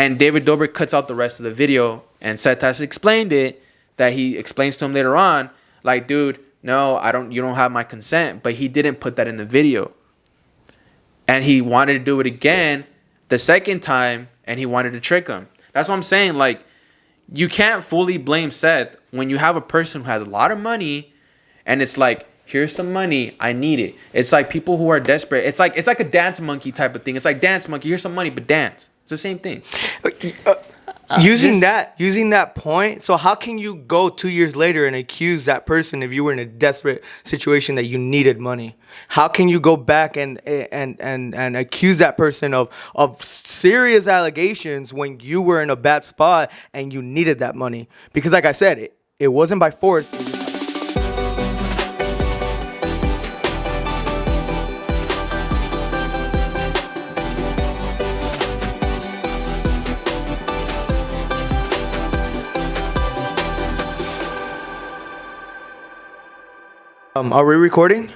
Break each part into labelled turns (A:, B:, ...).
A: And David Dobrik cuts out the rest of the video, and Seth has explained it, that he explains to him later on, like, dude, no, you don't have my consent. But he didn't put that in the video. And he wanted to do it again the second time, and he wanted to trick him. That's what I'm saying. Like, you can't fully blame Seth when you have a person who has a lot of money, and it's like, here's some money, I need it. It's like people who are desperate. It's like a dance monkey type of thing. It's like, dance monkey, here's some money, but dance. It's the same thing.
B: Using that point, so how can you go 2 years later and accuse that person if you were in a desperate situation that you needed money? How can you go back and accuse that person of serious allegations when you were in a bad spot and you needed that money? Because like I said, it wasn't by force. Are we recording?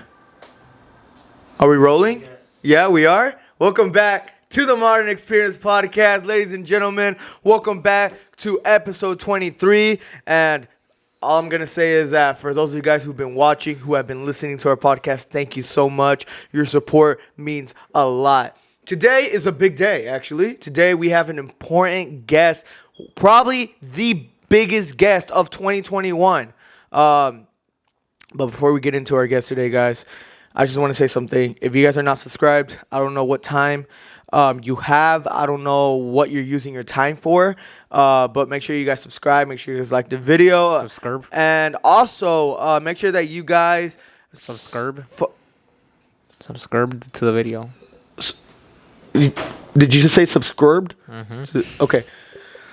B: Are we rolling?
A: Yes.
B: Yeah, we are. Welcome back to the Modern Experience Podcast, ladies and gentlemen. Welcome back to episode 23. And all I'm going to say is that for those of you guys who've been watching, who have been listening to our podcast, thank you so much. Your support means a lot. Today is a big day, actually. Today we have an important guest, probably the biggest guest of 2021. But before we get into our guest today, guys, I just want to say something. If you guys are not subscribed, I don't know what time you have. I don't know what you're using your time for. But make sure you guys subscribe. Make sure you guys like the video.
C: Subscribe.
B: And also, make sure that you guys...
C: Subscribe. Subscribe to the video.
B: Did you just say subscribed?
C: Mm-hmm.
B: Okay.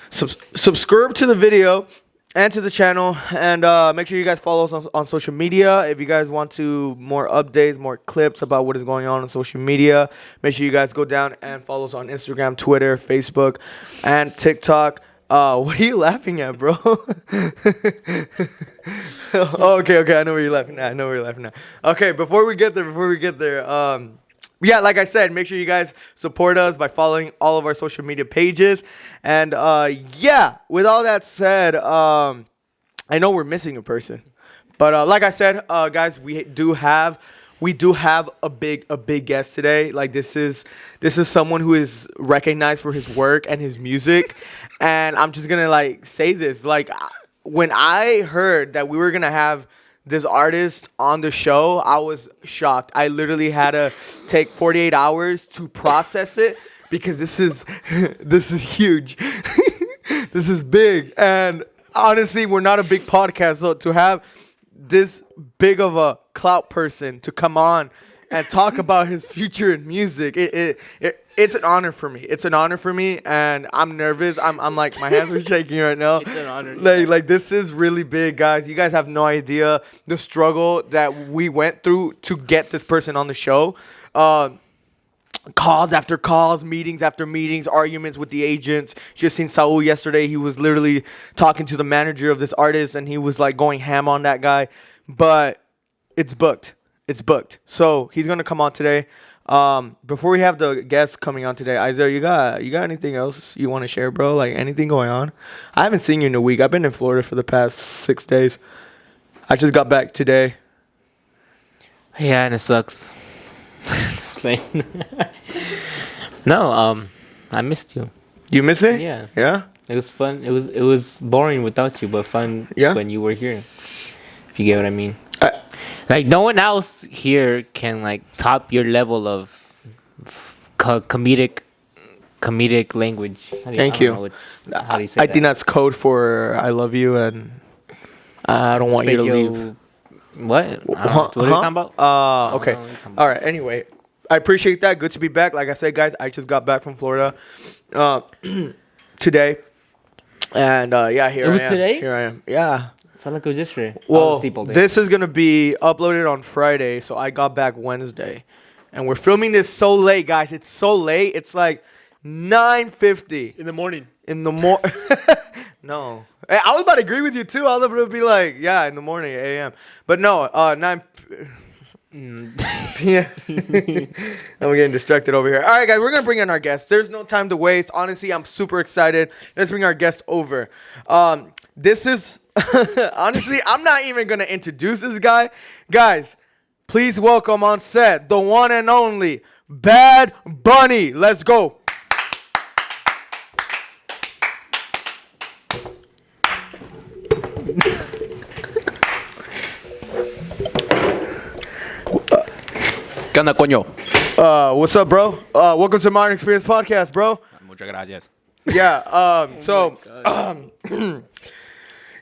B: Subscribe to the video and to the channel, and make sure you guys follow us on social media. If you guys want to more updates, more clips about what is going on social media, make sure you guys go down and follow us on Instagram, Twitter, Facebook, and TikTok. What are you laughing at, bro? Okay, I know where you're laughing at. Okay, before we get there, yeah, like I said, make sure you guys support us by following all of our social media pages. And yeah, with all that said, I know we're missing a person, but like I said, guys, we do have a big guest today. Like this is someone who is recognized for his work and his music. And I'm just gonna like say this, like when I heard that we were gonna have this artist on the show, I was shocked. I literally had to take 48 hours to process it because this is huge. This is big. And honestly, we're not a big podcast, so to have this big of a clout person to come on and talk about his future in music, it's an honor for me. It's an honor for me, and I'm nervous. I'm like, my hands are shaking right now.
C: It's an honor.
B: Like this is really big, guys. You guys have no idea the struggle that we went through to get this person on the show. Calls after calls, meetings after meetings, arguments with the agents. Just seen Saul yesterday. He was literally talking to the manager of this artist, and he was like going ham on that guy. But it's booked. So he's gonna come on today. Before we have the guests coming on today, Isaih, you got anything else you want to share, bro? Like anything going on? I haven't seen you in a week. I've been in Florida for the past 6 days. I just got back today.
C: Yeah, and it sucks. No, I missed you.
B: You miss me?
C: Yeah.
B: Yeah?
C: It was fun. It was boring without you, but fun when you were here. If you get what I mean. Like no one else here can like top your level of comedic language.
B: Thank you.
C: How do you say
B: I
C: that?
B: think that's code for I love you and I don't want you to leave.
C: What? I don't know. What are you talking about?
B: Okay. All right. Anyway, I appreciate that. Good to be back. Like I said, guys, I just got back from Florida today, and yeah, here I am.
C: It was today?
B: Here I am. Yeah.
C: Felt like it was yesterday.
B: Well, this is gonna be uploaded on Friday, so I got back Wednesday, and we're filming this so late, guys. It's so late. It's like 9:50
A: In the morning.
B: No, hey, I was about to agree with you too. I was about to be like, yeah, in the morning, a.m. But no, Yeah. I'm getting distracted over here. All right, guys, we're going to bring in our guest. There's no time to waste. Honestly, I'm super excited. Let's bring our guest over. This is, honestly, I'm not even going to introduce this guy. Guys, please welcome on set the one and only Bad Bunny. Let's go.
A: ¿Qué onda, coño?
B: What's up, bro? Welcome to Modern Experience Podcast, bro.
A: Muchas gracias.
B: Yeah.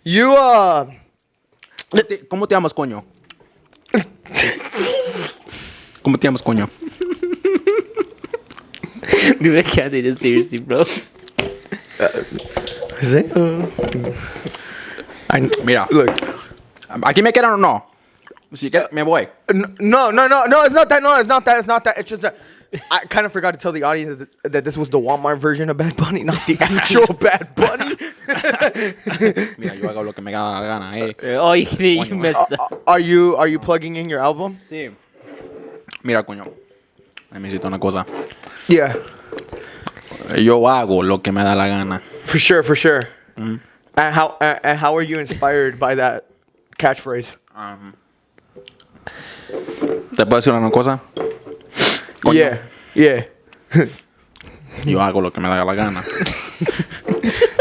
B: You
A: ¿Cómo te llamas, coño? ¿Cómo te llamas, coño?
C: Dude, I can't take this seriously, bro.
B: Is it?
A: Mira,
B: Look.
A: ¿aquí me quedan o no? Si que me voy.
B: No, it's not that. No, it's not that. It's just that I kind of forgot to tell the audience that this was the Walmart version of Bad Bunny, not the actual Bad Bunny.
A: Mira, yo hago lo que me da la gana,
C: Oh, you messed up.
B: Are you plugging in your album?
A: Sí. Mira, coño. Necesito una cosa.
B: Yeah.
A: Yo hago lo que me da la gana.
B: For sure. And how are you inspired by that catchphrase?
A: ¿Te puedo decir una cosa? Coño,
B: Yeah.
A: yo hago lo que me da la gana.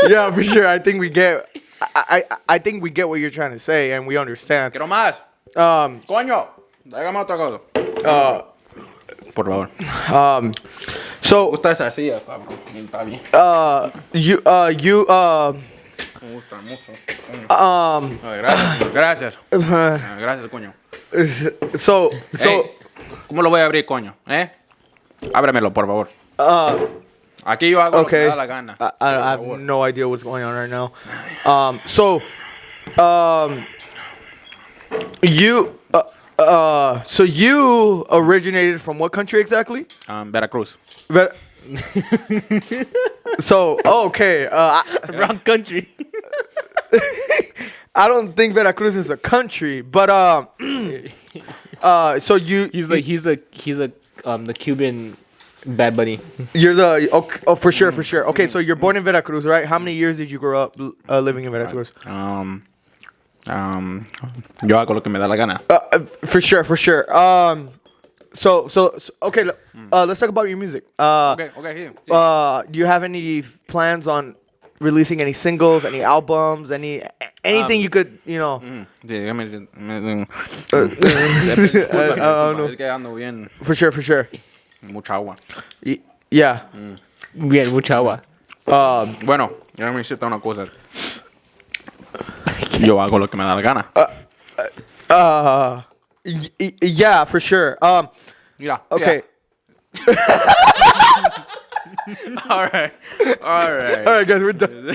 B: Yeah, for sure. I think we get. I think we get what you're trying to say, and we understand.
A: Quiero más. Coño, déjame otra cosa. Por favor.
B: So.
A: Gusta esa silla, cabrón. Está bien. Me gusta mucho. Gracias. Gracias, coño.
B: So.
A: Hey, ¿cómo lo voy a abrir, coño? Ábremelo, por favor. Aquí yo hago lo que me da la gana.
B: I have no idea what's going on right now. So you originated from what country exactly?
A: Veracruz.
B: So okay.
C: Wrong country.
B: I don't think Veracruz is a country, but so you
C: He's the Cuban Bad Bunny.
B: you're the for sure. Okay, so you're born in Veracruz, right? How many years did you grow up living in Veracruz?
A: Yo hago lo que me da la gana.
B: For sure. So okay, let's talk about your music.
A: Okay.
B: Do you have any plans on releasing any singles, any albums, anything you could,
A: Sí, déjame. Es que ando bien.
B: For sure.
A: Mucha agua.
B: Yeah.
C: Bien, mucha agua.
A: Bueno, déjame decirte una cosa. Yo hago lo que me da la gana.
B: Yeah, for sure.
A: Mira.
B: Okay.
A: All right,
B: guys, we're done.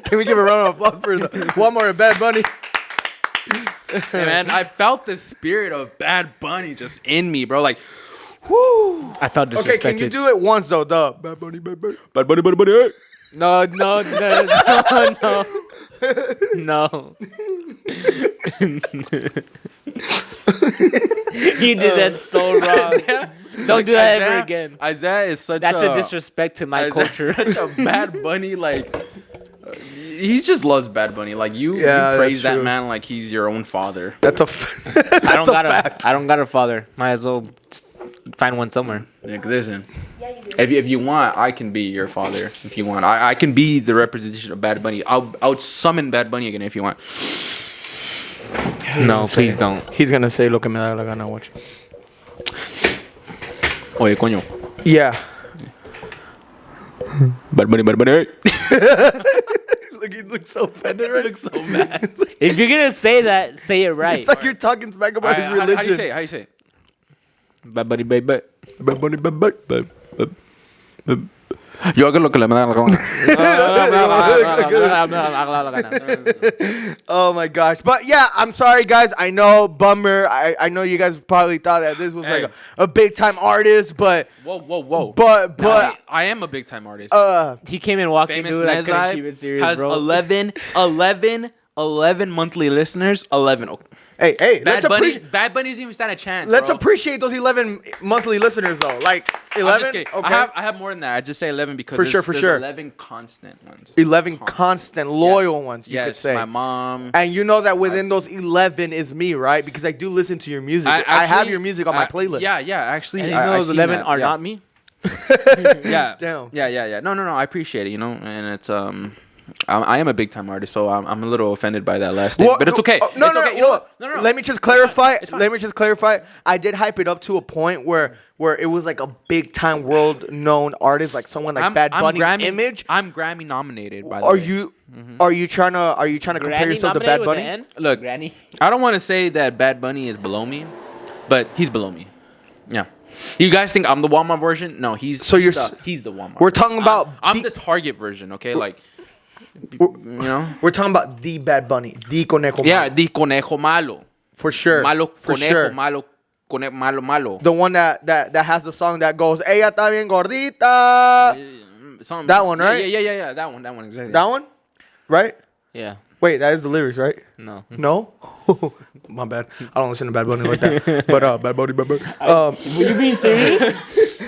B: Can we give a round of applause for the Walmart and Bad Bunny?
A: Hey, man, I felt the spirit of Bad Bunny just in me, bro. Like, whoo.
C: I felt disrespected.
B: Okay, can you do it once though? The Bad Bunny.
C: No. You did that so wrong. Don't do that ever again.
A: Isaiah is such
C: That's a disrespect to my culture.
A: Such a Bad Bunny, like, he just loves Bad Bunny. Like, you praise that man like he's your own father.
B: That's a fact.
C: I don't got a father. Might as well find one somewhere.
A: Like, listen, if you want, I can be your father. If you want, I can be the representation of Bad Bunny. I'll summon Bad Bunny again if you want.
C: No, please don't.
B: He's gonna say lo que me da la gana. Watch.
A: Oye, coño.
B: Yeah.
A: Bad Bunny.
B: Look, he looks so offended. Right?
A: He looks so mad.
C: If you're gonna say that, say it right.
B: It's like you're talking smack about his religion.
A: How do you say it?
C: Bad Bunny, baby.
B: Bad Bunny.
A: Yo hago lo que le me da la gana.
B: Oh my gosh. But yeah, I'm sorry guys. I know, bummer. I know you guys probably thought that this was like a big time artist, but
A: whoa.
B: But
A: I am a big time artist.
C: He came in walking
A: Famous
C: through. I couldn't
A: Nezai
C: keep it serious,
A: has
C: bro.
A: 11 11 monthly listeners. 11. Okay.
B: Hey,
A: Bad Bunny doesn't even stand a chance.
B: Let's
A: bro.
B: appreciate those 11 monthly listeners though. Like 11.
A: Okay.
B: Okay.
A: I have more than that. I just say 11 because
B: For sure.
A: 11 constant ones.
B: 11 constant loyal ones. You could say.
A: My mom.
B: And you know that within those 11 is me, right? Because I do listen to your music. I have your music on my playlist.
A: Yeah. Actually,
C: And you know those 11 are not me.
A: Yeah.
B: Damn.
A: Yeah. No. I appreciate it. You know, and it's I am a big time artist, so I'm a little offended by that last thing, but it's okay.
B: No,
A: it's okay. You know what? No.
B: Let me just clarify.
A: It's fine.
B: Let me just clarify. I did hype it up to a point where it was like a big time world known artist, like someone like Bad Bunny's image.
A: I'm Grammy nominated. By the
B: Are
A: way.
B: you? Are you trying to compare yourself to Bad Bunny?
A: Look,
C: Granny.
A: I don't want to say that Bad Bunny is below me, but he's below me. Yeah. You guys think I'm the Walmart version? No, he's the Walmart.
B: We're talking about.
A: I'm the Target version. Okay, like. You know,
B: we're talking about the Bad Bunny, the conejo.
A: Yeah, the conejo malo.
B: For sure.
A: Malo
B: for
A: conejo
B: sure.
A: malo malo.
B: The one that has the song that goes, "Ella está bien gordita." That one, right?
A: Yeah. That one exactly.
B: That one, right?
C: Yeah.
B: Wait, that is the lyrics, right?
C: No.
B: No? My bad. I don't listen to Bad Bunny like that. But Bad Bunny.
C: Were you being serious?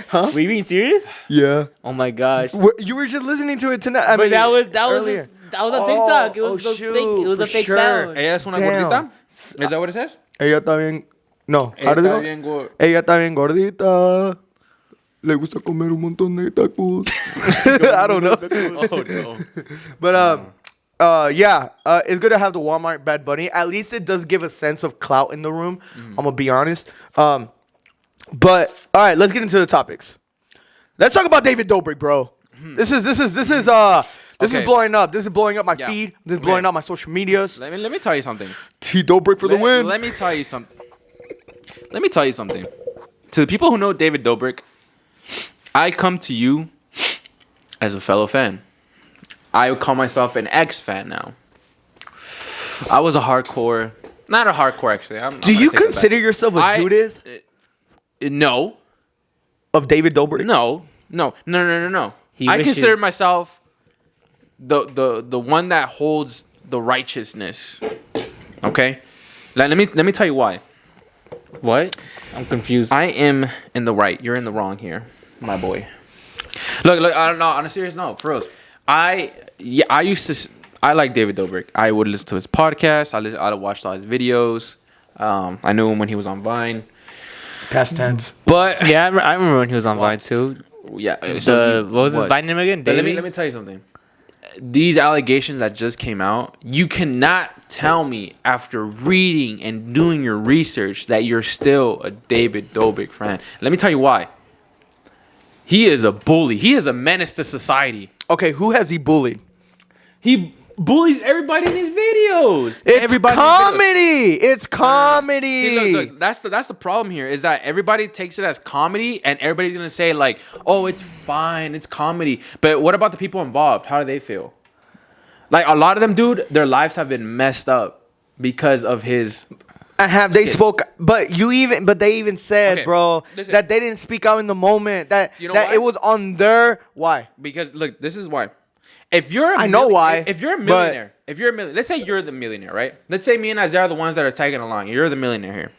B: Huh?
C: Were you being serious?
B: Yeah.
C: Oh my gosh.
B: You were just listening to it tonight.
C: But that was
B: earlier.
C: that was on TikTok. It was a fake sound.
A: Ella es una gordita? Is that what it says?
B: Ella está bien. No. How does it go? Ella está bien gordita. Le gusta comer un montón de tacos. I don't know.
A: Oh no.
B: But yeah, it's good to have the Walmart Bad Bunny. At least it does give a sense of clout in the room. I'm gonna be honest. But all right, let's get into the topics. Let's talk about David Dobrik, bro. This is blowing up. This is blowing up my feed. This is blowing up my social medias.
A: Let me tell you something.
B: T Dobrik for the win.
A: Let me tell you something. To the people who know David Dobrik, I come to you as a fellow fan. I would call myself an ex-fan now. I was not a hardcore actually.
B: Do you consider yourself a Judas?
A: No.
B: Of David Dobrik?
A: No. I consider myself the one that holds the righteousness. Okay? Let me tell you why.
C: What? I'm confused.
A: I am in the right. You're in the wrong here, my boy. Look. I don't know. On a serious note, for real. I like David Dobrik. I would listen to his podcast. I watched all his videos. I knew him when he was on Vine.
B: Past tense.
C: But yeah, I remember when he was on Vine too.
A: Yeah.
C: What was his Vine name again?
A: Let me tell you something. These allegations that just came out, you cannot tell me after reading and doing your research that you're still a David Dobrik fan. Let me tell you why. He is a bully. He is a menace to society.
B: Okay, who has he bullied?
A: He bullies everybody in his videos.
B: It's comedy. It's comedy.
A: See, look. That's the problem here. Is that everybody takes it as comedy, and everybody's gonna say like, "Oh, it's fine. It's comedy." But what about the people involved? How do they feel? Like a lot of them, dude, their lives have been messed up because of his.
B: But they even said, okay, bro, listen, that they didn't speak out in the moment. That it was on their why?
A: Because look, this is why. If you're
B: I know why.
A: If you're a millionaire, let's say you're the millionaire, right? Let's say me and Isaih are the ones that are tagging along. You're the millionaire here.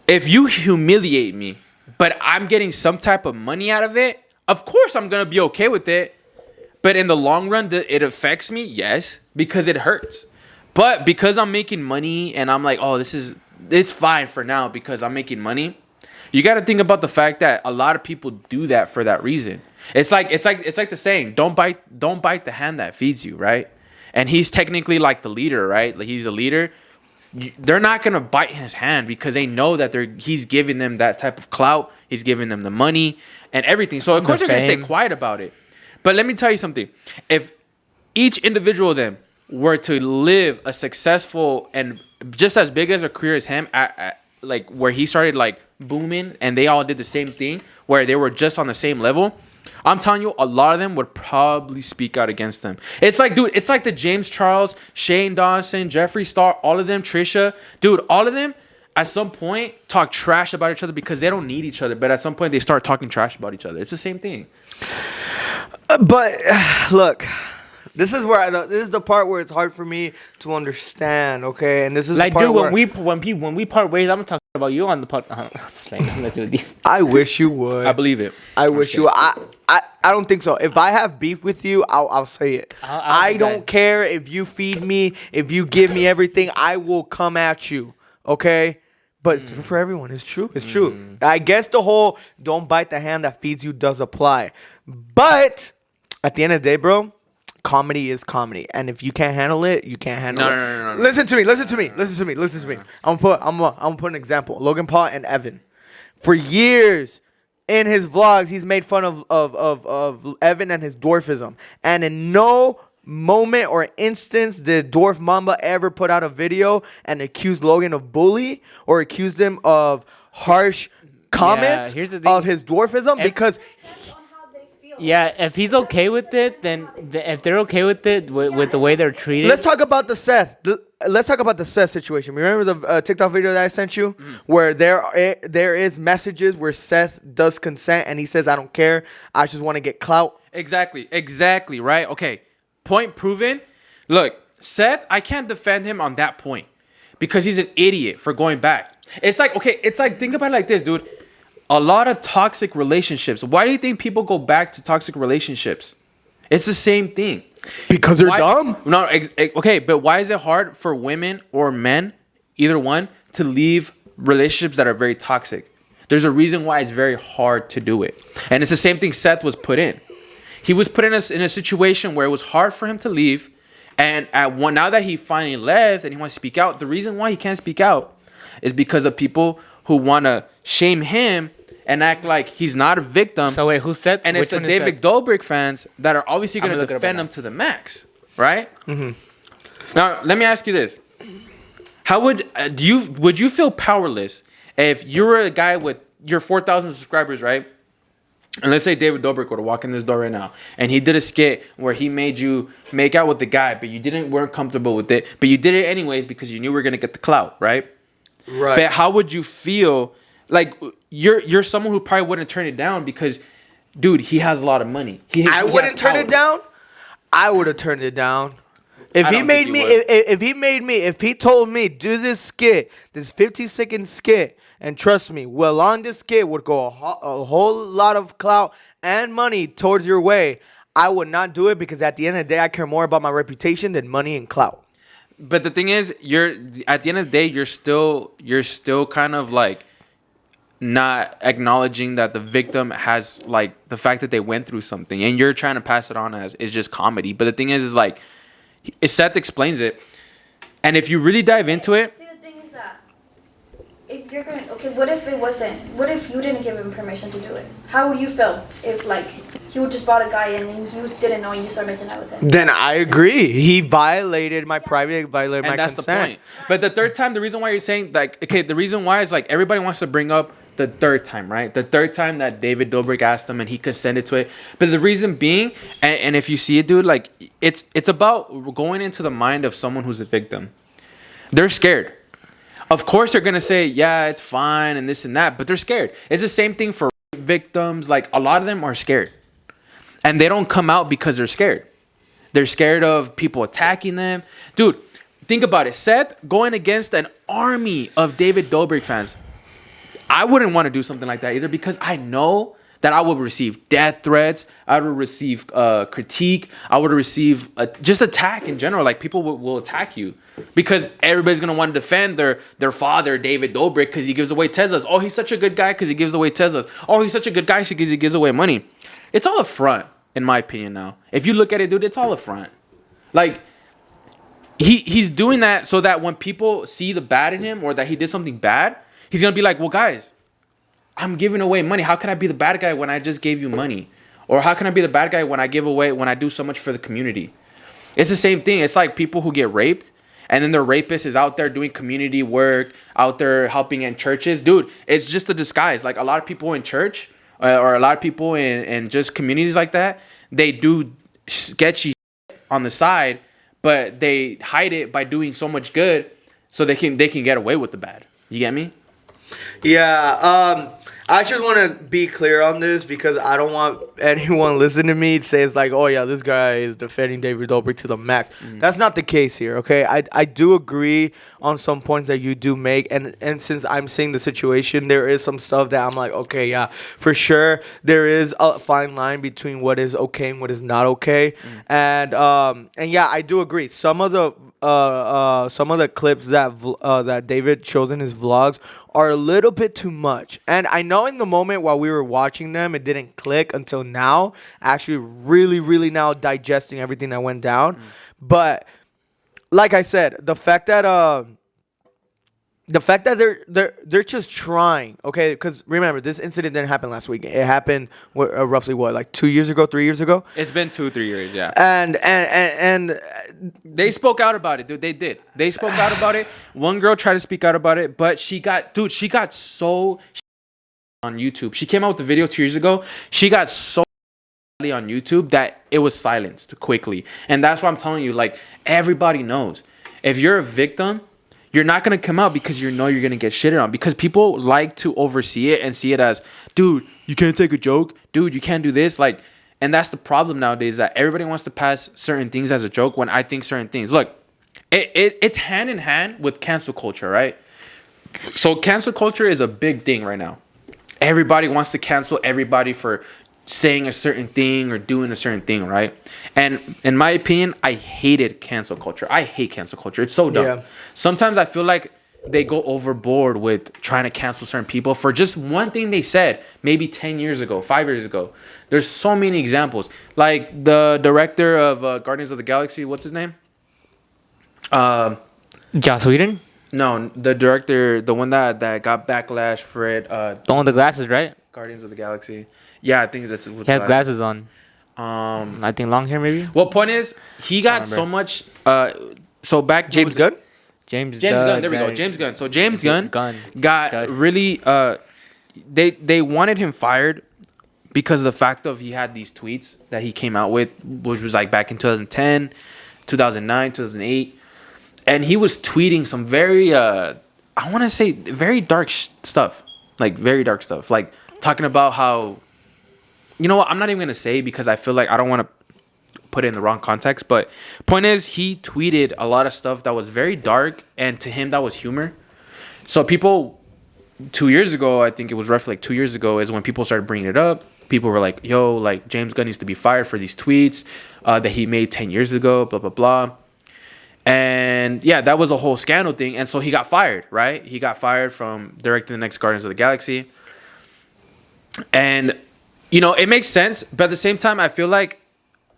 A: If you humiliate me, but I'm getting some type of money out of it, of course I'm gonna be okay with it. But in the long run, it affects me, yes, because it hurts. But because I'm making money and I'm like, oh, it's fine for now because I'm making money. You got to think about the fact that a lot of people do that for that reason. It's like the saying, don't bite the hand that feeds you, right? And he's technically like the leader, right? Like he's a leader. They're not gonna bite his hand because they know that he's giving them that type of clout. He's giving them the money and everything. So of course they're gonna stay quiet about it. But let me tell you something. If each individual of them were to live a successful and just as big as a career as him, at like where he started like booming, and they all did the same thing, where they were just on the same level, I'm telling you, a lot of them would probably speak out against them. It's like, dude, it's like the James Charles, Shane Dawson, Jeffree Star, all of them, Trisha, dude, all of them at some point talk trash about each other because they don't need each other, but at some point they start talking trash about each other. It's the same thing.
B: But look, This is this is the part where it's hard for me to understand. Okay, and this is
C: like,
B: the part
C: dude, when we part ways, I'm talking about you on the pod.
B: I wish you would.
A: I believe it.
B: I wish you. I don't think so. If I have beef with you, I'll say it. I don't care if you feed me, if you give me everything. I will come at you. Okay. But it's for everyone. It's true. It's true. I guess the whole don't bite the hand that feeds you does apply. But at the end of the day, bro, comedy is comedy. And if you can't handle it, you can't handle it. No. Listen to me. I'm gonna put an example. Logan Paul and Evan. For years in his vlogs, he's made fun of Evan and his dwarfism. And in no moment or instance did Dwarf Mamba ever put out a video and accuse Logan of bully or accused him of harsh comments of his dwarfism because
C: if he's okay with it, then if they're okay with it with the way they're treated.
B: Let's talk about the Seth. Let's talk about the Seth situation. Remember the TikTok video that I sent you, where there is messages where Seth does consent and he says, "I don't care. I just want to get clout."
A: Exactly. Right. Okay. Point proven. Look, Seth, I can't defend him on that point because he's an idiot for going back. It's like, think about it like this, dude. A lot of toxic relationships. Why do you think people go back to toxic relationships? It's the same thing.
B: Because they're dumb?
A: No, okay, but why is it hard for women or men, either one, to leave relationships that are very toxic? There's a reason why it's very hard to do it. And it's the same thing Seth was put in. He was put in a situation where it was hard for him to leave. And now that he finally left and he wants to speak out, the reason why he can't speak out is because of people who want to shame him and act like he's not a victim.
C: So wait, who said?
A: And it's the David Dobrik fans that are obviously going to defend him to the max, right? Mm-hmm. Now, let me ask you this. How would you feel powerless if you were a guy with your 4,000 subscribers, right? And let's say David Dobrik were to walk in this door right now, and he did a skit where he made you make out with the guy, but you weren't comfortable with it, but you did it anyways because you knew we were gonna get the clout, right? Right. But how would you feel? Like you're someone who probably wouldn't turn it down because, dude, he has a lot of money. I
B: wouldn't turn it down. I would have turned it down. If he told me do this skit, this 50-second skit, and trust me, well, on this skit would go a whole lot of clout and money towards your way, I would not do it because at the end of the day, I care more about my reputation than money and clout.
A: But the thing is, at the end of the day, you're still kind of like not acknowledging that the victim has like the fact that they went through something, and you're trying to pass it on as it's just comedy. But the thing is like, Seth explains it, and if you really dive into it.
D: See, the thing is that if you're gonna what if it wasn't? What if you didn't give him permission to do it? How would you feel if like he would just brought a guy in and you didn't know and you started making out with him?
B: Then I agree. He violated my privacy, violated my consent.
A: And that's the point. But the third time, the reason why you're saying like, okay, the reason why is like everybody wants to bring up the third time, right? The third time that David Dobrik asked him and he consented to it. But the reason being, and if you see it, dude, like it's about going into the mind of someone who's a victim. They're scared. Of course, they're gonna say, yeah, it's fine and this and that, but they're scared. It's the same thing for victims. Like a lot of them are scared, and they don't come out because they're scared. They're scared of people attacking them, dude. Think about it. Seth going against an army of David Dobrik fans. I wouldn't want to do something like that either because I know that I would receive death threats. I would receive critique. I would receive just attack in general. Like people will attack you because everybody's going to want to defend their father, David Dobrik, because he gives away Teslas. Oh, he's such a good guy because he gives away Teslas. Oh, he's such a good guy because he gives away money. It's all a front, in my opinion now. If you look at it, dude, it's all a front. Like, he's doing that so that when people see the bad in him or that he did something bad, he's going to be like, well, guys, I'm giving away money. How can I be the bad guy when I just gave you money? Or how can I be the bad guy when I do so much for the community? It's the same thing. It's like people who get raped and then the rapist is out there doing community work, out there helping in churches. Dude, it's just a disguise. Like a lot of people in church or a lot of people in just communities like that, they do sketchy on the side, but they hide it by doing so much good so they can get away with the bad. You get me?
B: Yeah, I just want to be clear on this because I don't want anyone listening to me to say it's like, oh yeah, this guy is defending David Dobrik to the max. That's not the case here, okay? I do agree on some points that you do make, and since I'm seeing the situation, there is some stuff that I'm like, okay, yeah, for sure, there is a fine line between what is okay and what is not okay, and yeah, I do agree. Some of the clips that David shows in his vlogs are a little bit too much. And I know in the moment while we were watching them, it didn't click until now. Actually, really, really now digesting everything that went down. But like I said, the fact that they're just trying, okay? Because remember, this incident didn't happen last week. It happened roughly like 2 years ago, 3 years ago.
A: It's been 2-3 years, yeah.
B: And
A: they spoke out about it, dude. They did. They spoke out about it. One girl tried to speak out about it, but she got so on YouTube. She came out with the video 2 years ago. She got so on YouTube that it was silenced quickly, and that's why I'm telling you, like, everybody knows if you're a victim, you're not going to come out because you know you're going to get shitted on, because people like to oversee it and see it as, dude, you can't take a joke. Dude, you can't do this. Like, and that's the problem nowadays, that everybody wants to pass certain things as a joke when I think certain things. Look, it's hand in hand with cancel culture, right? So cancel culture is a big thing right now. Everybody wants to cancel everybody for saying a certain thing or doing a certain thing, right? And in my opinion, I hated cancel culture. I hate cancel culture. It's so dumb. Yeah. Sometimes I feel like they go overboard with trying to cancel certain people for just one thing they said maybe 10 years ago, 5 years ago. There's so many examples. Like the director of Guardians of the Galaxy, what's his name?
C: Joss Whedon?
A: No, the director, the one that got backlash for it.
C: The one with the glasses, right?
A: Guardians of the Galaxy. Yeah, I think that's.
C: He had glasses on. I think long hair maybe.
A: Well, point is, he got so much. So back
B: James Gunn.
A: James Gunn. There we go. James Gunn. So James Gunn got really. They wanted him fired because of the fact of he had these tweets that he came out with, which was like back in 2010, 2009, 2008, and he was tweeting some very I want to say very dark stuff, like very dark stuff, like talking about how. You know what? I'm not even going to say because I feel like I don't want to put it in the wrong context. But point is, he tweeted a lot of stuff that was very dark. And to him, that was humor. So people, 2 years ago, I think it was roughly like 2 years ago, is when people started bringing it up. People were like, yo, like James Gunn needs to be fired for these tweets that he made 10 years ago, blah, blah, blah. And yeah, that was a whole scandal thing. And so he got fired, right? He got fired from directing the next Guardians of the Galaxy. And you know, it makes sense, but at the same time, I feel like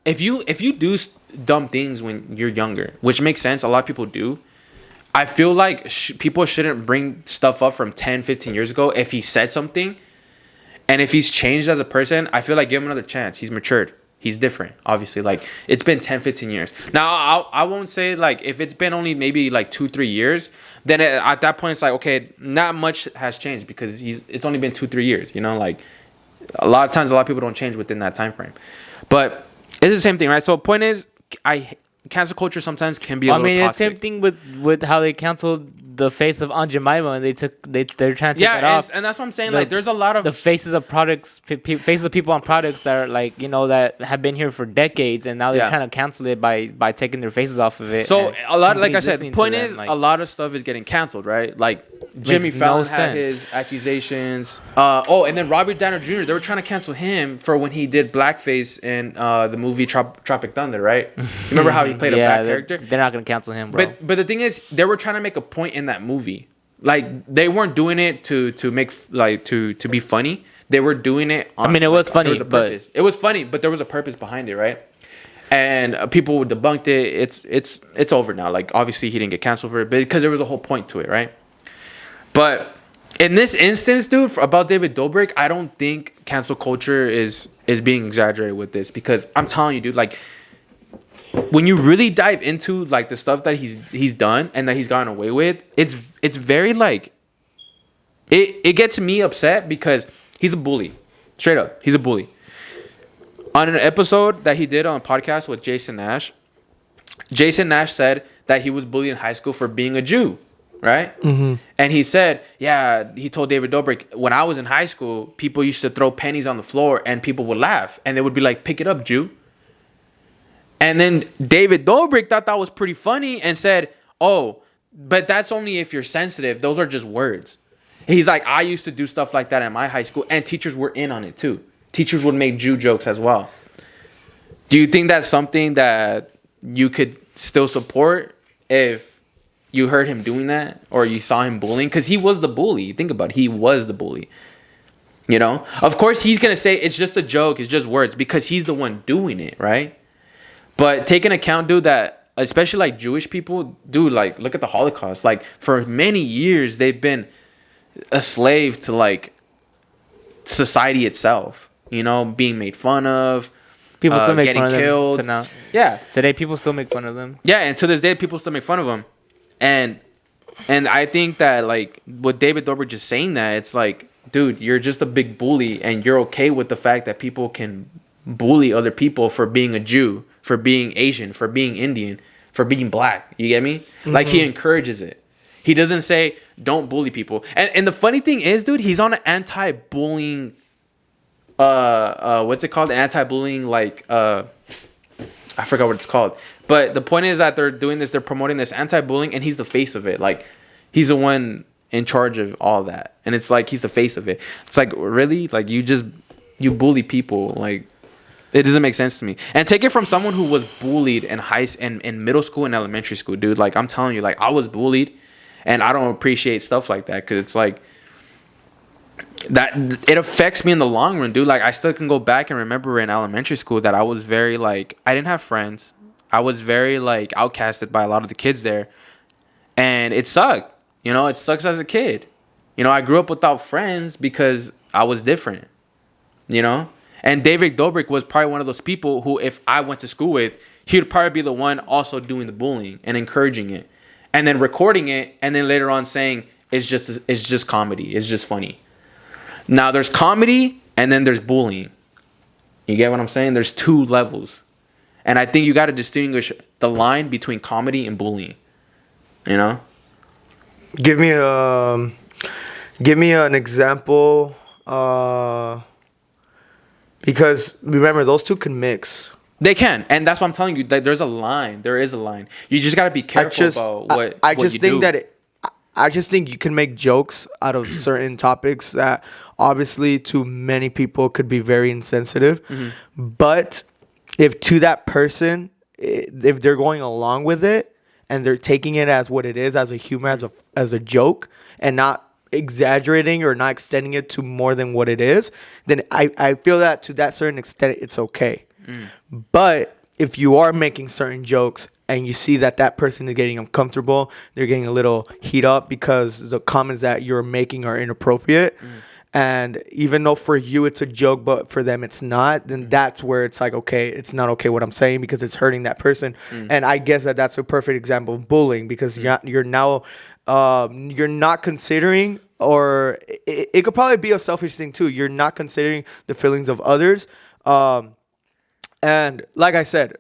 A: if you do dumb things when you're younger, which makes sense, a lot of people do, I feel like people shouldn't bring stuff up from 10, 15 years ago if he said something. And if he's changed as a person, I feel like give him another chance. He's matured. He's different, obviously. Like, it's been 10, 15 years. Now, I won't say, like, if it's been only maybe, like, 2-3 years, then at that point, it's like, okay, not much has changed because it's only been 2-3 years, you know, like... A lot of times, a lot of people don't change within that time frame, but it's the same thing, right? So, point is, cancel culture sometimes can be a little toxic.
C: It's the same thing with how they canceled the face of Aunt Jemima, and they're trying to take that off.
A: And that's what I'm saying. Like, there's a lot of
C: the faces of products, faces of people on products that are like, you know, that have been here for decades, and now they're trying to cancel it by taking their faces off of it.
A: So a lot, like I said, the point is, a lot of stuff is getting canceled, right? Like Jimmy Fallon had his accusations. And then Robert Downey Jr. They were trying to cancel him for when he did blackface in the movie Tropic Thunder, right? Remember how he played a black character?
C: They're not gonna cancel him, bro.
A: But the thing is, they were trying to make a point in that movie. Like, they weren't doing it to make like to be funny. They were doing it on,
C: I mean, it was funny, but
A: it was funny, but there was a purpose behind it, right? And people debunked it. It's over now. Like, obviously he didn't get canceled for it, because there was a whole point to it, right? But in this instance, dude, about David Dobrik, I don't think cancel culture is being exaggerated with this, because I'm telling you, dude, like, when you really dive into like the stuff that he's done and that he's gotten away with, it's very like it gets me upset because he's a bully. Straight up, he's a bully. On an episode that he did on a podcast with Jason Nash said that he was bullied in high school for being a Jew. right? And he said, yeah, he told David Dobrik, when I was in high school, people used to throw pennies on the floor and people would laugh and they would be like, pick it up, Jew. And then David Dobrik thought that was pretty funny and said, oh, but that's only if you're sensitive. Those are just words. He's like, I used to do stuff like that at my high school, and teachers were in on it too. Teachers would make Jew jokes as well. Do you think that's something that you could still support if you heard him doing that or you saw him bullying? Because he was the bully. Think about it. He was the bully. You know? Of course, he's going to say it's just a joke. It's just words because he's the one doing it, right? But take into account, dude, that especially like Jewish people, dude, like look at the Holocaust. Like for many years, they've been a slave to like society itself, you know, being made fun of.
C: People still make
A: getting
C: fun of
A: killed.
C: them to now.
A: Yeah.
C: Today, people still make fun of them.
A: Yeah, and to this day, people still make fun of them. And I think that, like, with David Dobrik just saying that, it's like, dude, you're just a big bully, and you're okay with the fact that people can bully other people for being a Jew, for being Asian, for being Indian, for being black. You get me? Like, he encourages it. He doesn't say, don't bully people. And the funny thing is, dude, he's on an anti-bullying what's it called? Anti-bullying, like I forgot what it's called. But the point is that they're doing this, they're promoting this anti-bullying, and he's the face of it. Like, he's the one in charge of all that. And it's like he's the face of it. It's like, really? Like, you bully people. Like, it doesn't make sense to me. And take it from someone who was bullied in middle school and elementary school, dude. Like, I'm telling you, like, I was bullied, and I don't appreciate stuff like that because it's like that it affects me in the long run, dude. Like, I still can go back and remember in elementary school that I was very, like, I didn't have friends. I was very, like, outcasted by a lot of the kids there. And it sucked. You know, it sucks as a kid. You know, I grew up without friends because I was different. You know? And David Dobrik was probably one of those people who, if I went to school with, he would probably be the one also doing the bullying and encouraging it. And then recording it, and then later on saying, it's just comedy. It's just funny. Now, there's comedy, and then there's bullying. You get what I'm saying? There's two levels. And I think you got to distinguish the line between comedy and bullying. You know?
B: Give me an example. Because, remember, those two can mix.
A: They can. And that's what I'm telling you. That there's a line. There is a line. You just got to be careful about what you do.
B: I just think you can make jokes out of certain topics that obviously to many people could be very insensitive. Mm-hmm. But if to that person, if they're going along with it and they're taking it as what it is, as a humor, as a joke, and not exaggerating or not extending it to more than what it is, then I feel that to that certain extent, it's okay. But if you are making certain jokes and you see that person is getting uncomfortable, they're getting a little heat up because the comments that you're making are inappropriate. And even though for you it's a joke, but for them it's not, then that's where it's like, okay, it's not okay what I'm saying because it's hurting that person. And I guess that's a perfect example of bullying because you're now you're not considering, or it could probably be a selfish thing too. You're not considering the feelings of others. And like I said,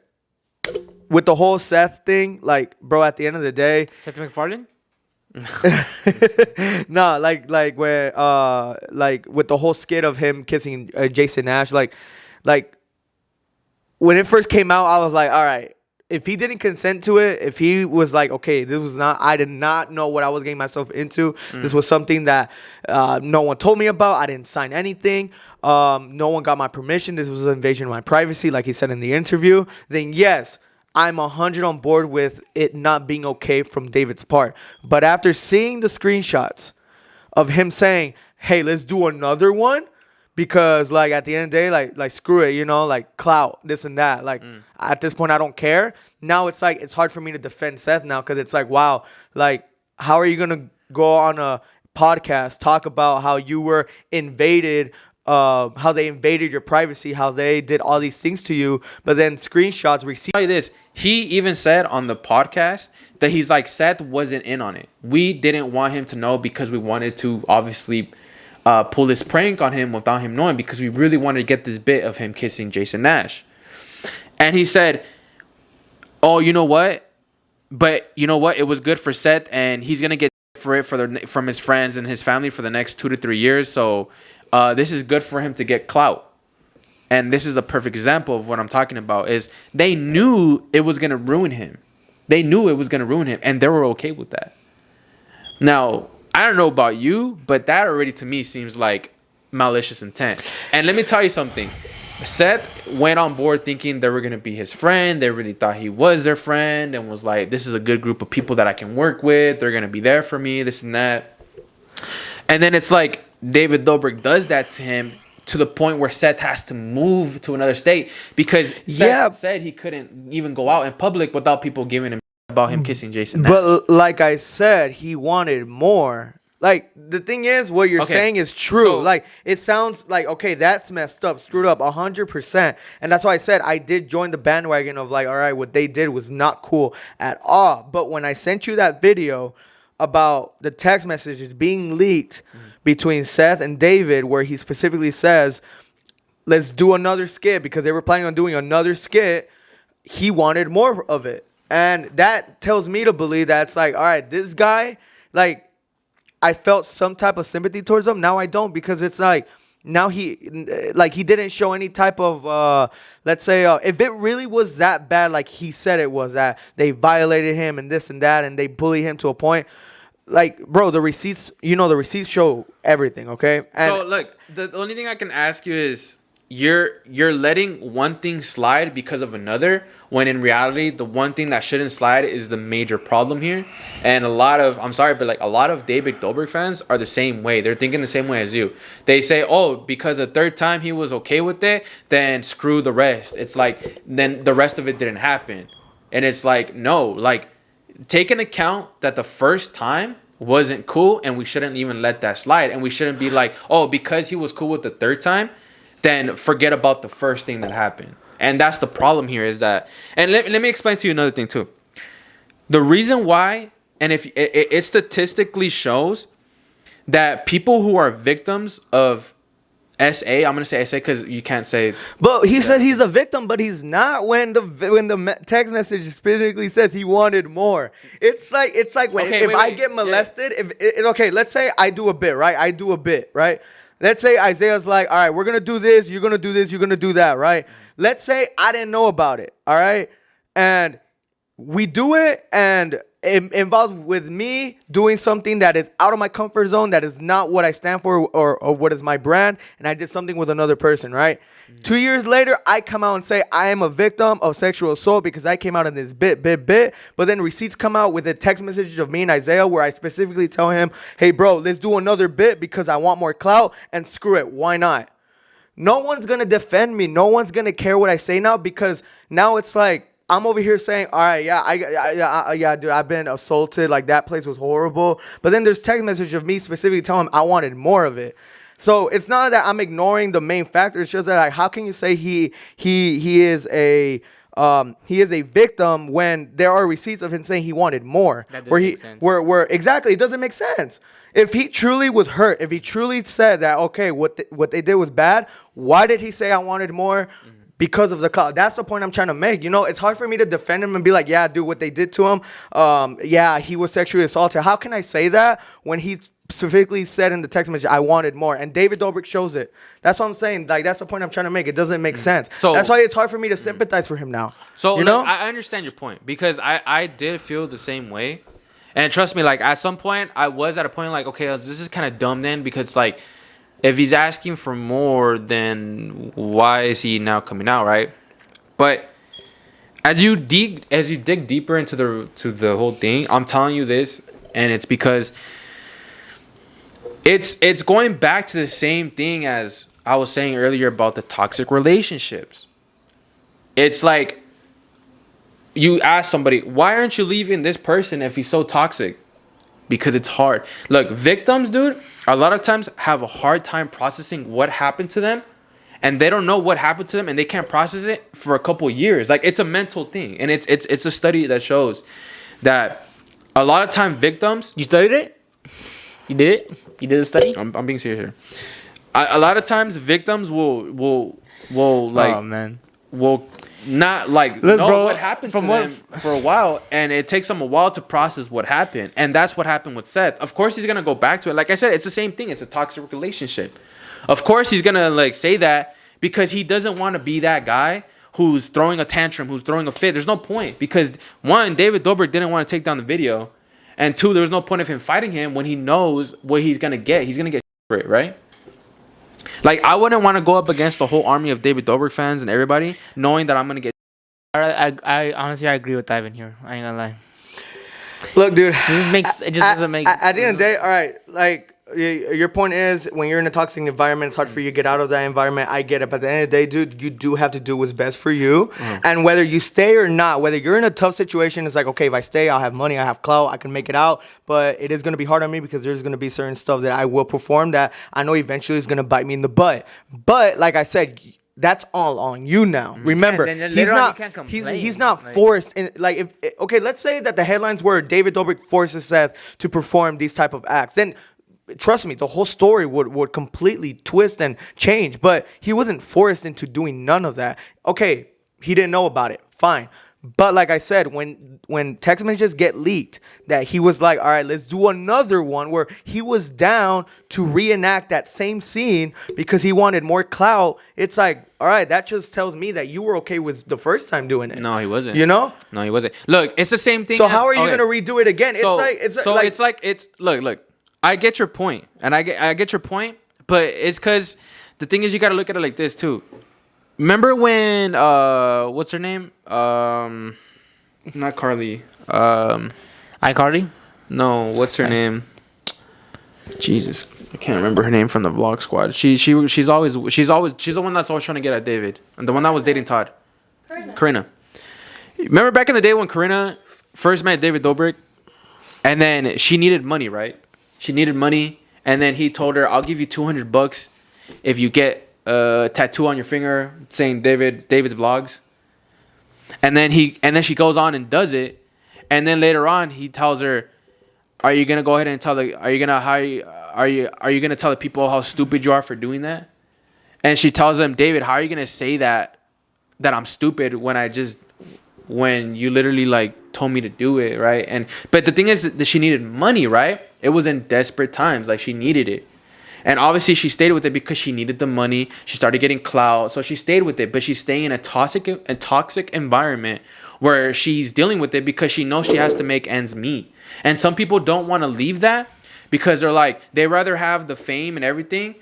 B: with the whole Seth thing, like, bro, at the end of the day,
C: Seth MacFarlane?
B: No, like where like with the whole skit of him kissing Jason Nash, like when it first came out, I was like, all right, if he didn't consent to it, if he was like, okay, I did not know what I was getting myself into. This was something that no one told me about. I didn't sign anything. No one got my permission. This was an invasion of my privacy, like he said in the interview. Then yes, I'm 100 on board with it not being okay from David's part. But after seeing the screenshots of him saying, hey, let's do another one, because like at the end of the day, like screw it, you know, like clout, this and that. Like at this point, I don't care. Now it's like it's hard for me to defend Seth now because it's like, wow, like how are you gonna go on a podcast talk about how you were invaded, how they invaded your privacy, how they did all these things to you, but then screenshots receive.
A: Tell you this, he even said on the podcast that he's like, Seth wasn't in on it. We didn't want him to know because we wanted to obviously pull this prank on him without him knowing because we really wanted to get this bit of him kissing Jason Nash. And he said, oh, you know what? But you know what? It was good for Seth and he's going to get from his friends and his family for the next 2 to 3 years. So this is good for him to get clout. And this is a perfect example of what I'm talking about. Is they knew it was gonna ruin him. They knew it was gonna ruin him, and they were okay with that. Now, I don't know about you, but that already to me seems like malicious intent. And let me tell you something. Seth went on board thinking they were going to be his friend. They really thought he was their friend and was like, this is a good group of people that I can work with. They're going to be there for me, this and that. And then it's like David Dobrik does that to him to the point where Seth has to move to another state because Seth said he couldn't even go out in public without people giving him about him kissing Jason.
B: But like I said, he wanted more. Like, the thing is, what you're saying is true. So, like, it sounds like, okay, that's messed up, screwed up, 100%. And that's why I said I did join the bandwagon of, like, all right, what they did was not cool at all. But when I sent you that video about the text messages being leaked between Seth and David, where he specifically says, let's do another skit, because they were planning on doing another skit, he wanted more of it. And that tells me to believe that it's like, all right, this guy, like, I felt some type of sympathy towards him. Now I don't, because it's like now he didn't show any type of let's say if it really was that bad, like he said it was, that they violated him and this and that and they bully him to a point. Like, bro, the receipts show everything, okay? And
A: so look, the only thing I can ask you is you're letting one thing slide because of another, when in reality the one thing that shouldn't slide is the major problem here. And a lot of David Dobrik fans are the same way. They're thinking the same way as you. They say, oh, because the third time he was okay with it, then screw the rest. It's like then the rest of it didn't happen. And it's like, no, like take into account that the first time wasn't cool and we shouldn't even let that slide. And we shouldn't be like, oh, because he was cool with the third time, then forget about the first thing that happened. And that's the problem here is that, and let me explain to you another thing too. The reason why, and if it statistically shows that people who are victims of SA, I'm going to say SA because you can't say.
B: But he says he's a victim, but he's not when the text message specifically says he wanted more. It's like when if I get molested, let's say I do a bit, right? Let's say Isaiah's like, all right, we're going to do this, you're going to do this, you're going to do that, right? Let's say I didn't know about it, all right? And we do it, and it involves with me doing something that is out of my comfort zone, that is not what I stand for or what is my brand, and I did something with another person, right? 2 years later, I come out and say I am a victim of sexual assault because I came out in this bit. But then receipts come out with a text message of me and Isaiah where I specifically tell him, hey, bro, let's do another bit because I want more clout, and screw it. Why not? No one's going to defend me. No one's going to care what I say now, because now it's like, I'm over here saying, all right, yeah, dude, I've been assaulted. Like, that place was horrible. But then there's text message of me specifically telling him I wanted more of it. So it's not that I'm ignoring the main factor. It's just that, like, how can you say he is a victim when there are receipts of him saying he wanted more?
C: That doesn't make sense.
B: Where exactly, it doesn't make sense. If he truly was hurt, if he truly said that, okay, what they did was bad, why did he say I wanted more? Because of the clout. That's the point I'm trying to make. You know, it's hard for me to defend him and be like, yeah, dude, what they did to him, yeah, he was sexually assaulted. How can I say that when he specifically said in the text message, I wanted more? And David Dobrik shows it. That's what I'm saying. Like, that's the point I'm trying to make. It doesn't make sense. So that's why it's hard for me to sympathize for him now.
A: So,
B: you know?
A: I understand your point, because I did feel the same way. And trust me, like, at some point, I was at a point like, okay, this is kind of dumb then, because, like, if he's asking for more, then why is he now coming out, right? But as you dig deeper into the whole thing, I'm telling you this, and it's because it's going back to the same thing as I was saying earlier about the toxic relationships. It's like you ask somebody, why aren't you leaving this person if he's so toxic? Because it's hard. Look, victims, dude, a lot of times have a hard time processing what happened to them, and they don't know what happened to them, and they can't process it for a couple years. Like, it's a mental thing, and it's a study that shows that a lot of time victims.
C: You studied it? You did it? You did a study?
A: I'm being serious here. A lot of times victims will like,
C: oh man,
A: will not like
C: Look,
A: know
C: bro,
A: what happened to
C: from
A: them for a while, and it takes them a while to process what happened, and that's what happened with Seth. Of course, he's gonna go back to it. Like I said, it's the same thing. It's a toxic relationship. Of course, he's gonna like say that because he doesn't want to be that guy who's throwing a tantrum, who's throwing a fit. There's no point because one, David Dobrik didn't want to take down the video, and two, there's no point of him fighting him when he knows what he's gonna get. He's gonna get for it, right? Like, I wouldn't want to go up against the whole army of David Dobrik fans and everybody, knowing that I'm going to get...
C: I honestly, I agree with Ivan here. I ain't gonna lie.
B: Look, dude.
C: It just doesn't make...
B: At the end of the day, all right, like, your point is, when you're in a toxic environment, it's hard for you to get out of that environment. I get it. But at the end of the day, dude, you do have to do what's best for you. And whether you stay or not, whether you're in a tough situation, it's like, okay, if I stay, I'll have money, I have clout, I can make it out. But it is going to be hard on me because there's going to be certain stuff that I will perform that I know eventually is going to bite me in the butt. But like I said, that's all on you now. Remember, he's not forced in, like, okay, let's say that the headlines were David Dobrik forces Seth to perform these type of acts. Then trust me, the whole story would completely twist and change. But he wasn't forced into doing none of that. Okay, he didn't know about it. Fine. But like I said, when text messages get leaked, that he was like, all right, let's do another one, where he was down to reenact that same scene because he wanted more clout. It's like, all right, that just tells me that you were okay with the first time doing it.
A: No, he wasn't.
B: You know?
A: No, he wasn't. Look, it's the same thing.
B: So how are you going to redo it again?
A: Look, I get your point, and I get your point, but it's because the thing is, you got to look at it like this too. Remember when what's her name? Not Carly.
C: iCarly?
A: No, what's her name? Jesus, I can't remember her name from the Vlog Squad. She's the one that's always trying to get at David, and the one that was dating Todd. Karina. Remember back in the day when Karina first met David Dobrik, and then she needed money, right? She needed money, and then he told her, "I'll give you $200 if you get a tattoo on your finger saying David's vlogs." And then she goes on and does it, and then later on he tells her, "Are you gonna go ahead and tell are you gonna tell the people how stupid you are for doing that?" And she tells him, "David, how are you gonna say that I'm stupid when you literally like told me to do it, right?" But the thing is that she needed money, right? It was in desperate times, like she needed it. And obviously she stayed with it because she needed the money. She started getting clout, so she stayed with it. But she's staying in a toxic environment where she's dealing with it because she knows she has to make ends meet. And some people don't want to leave that because they're like, they rather have the fame and everything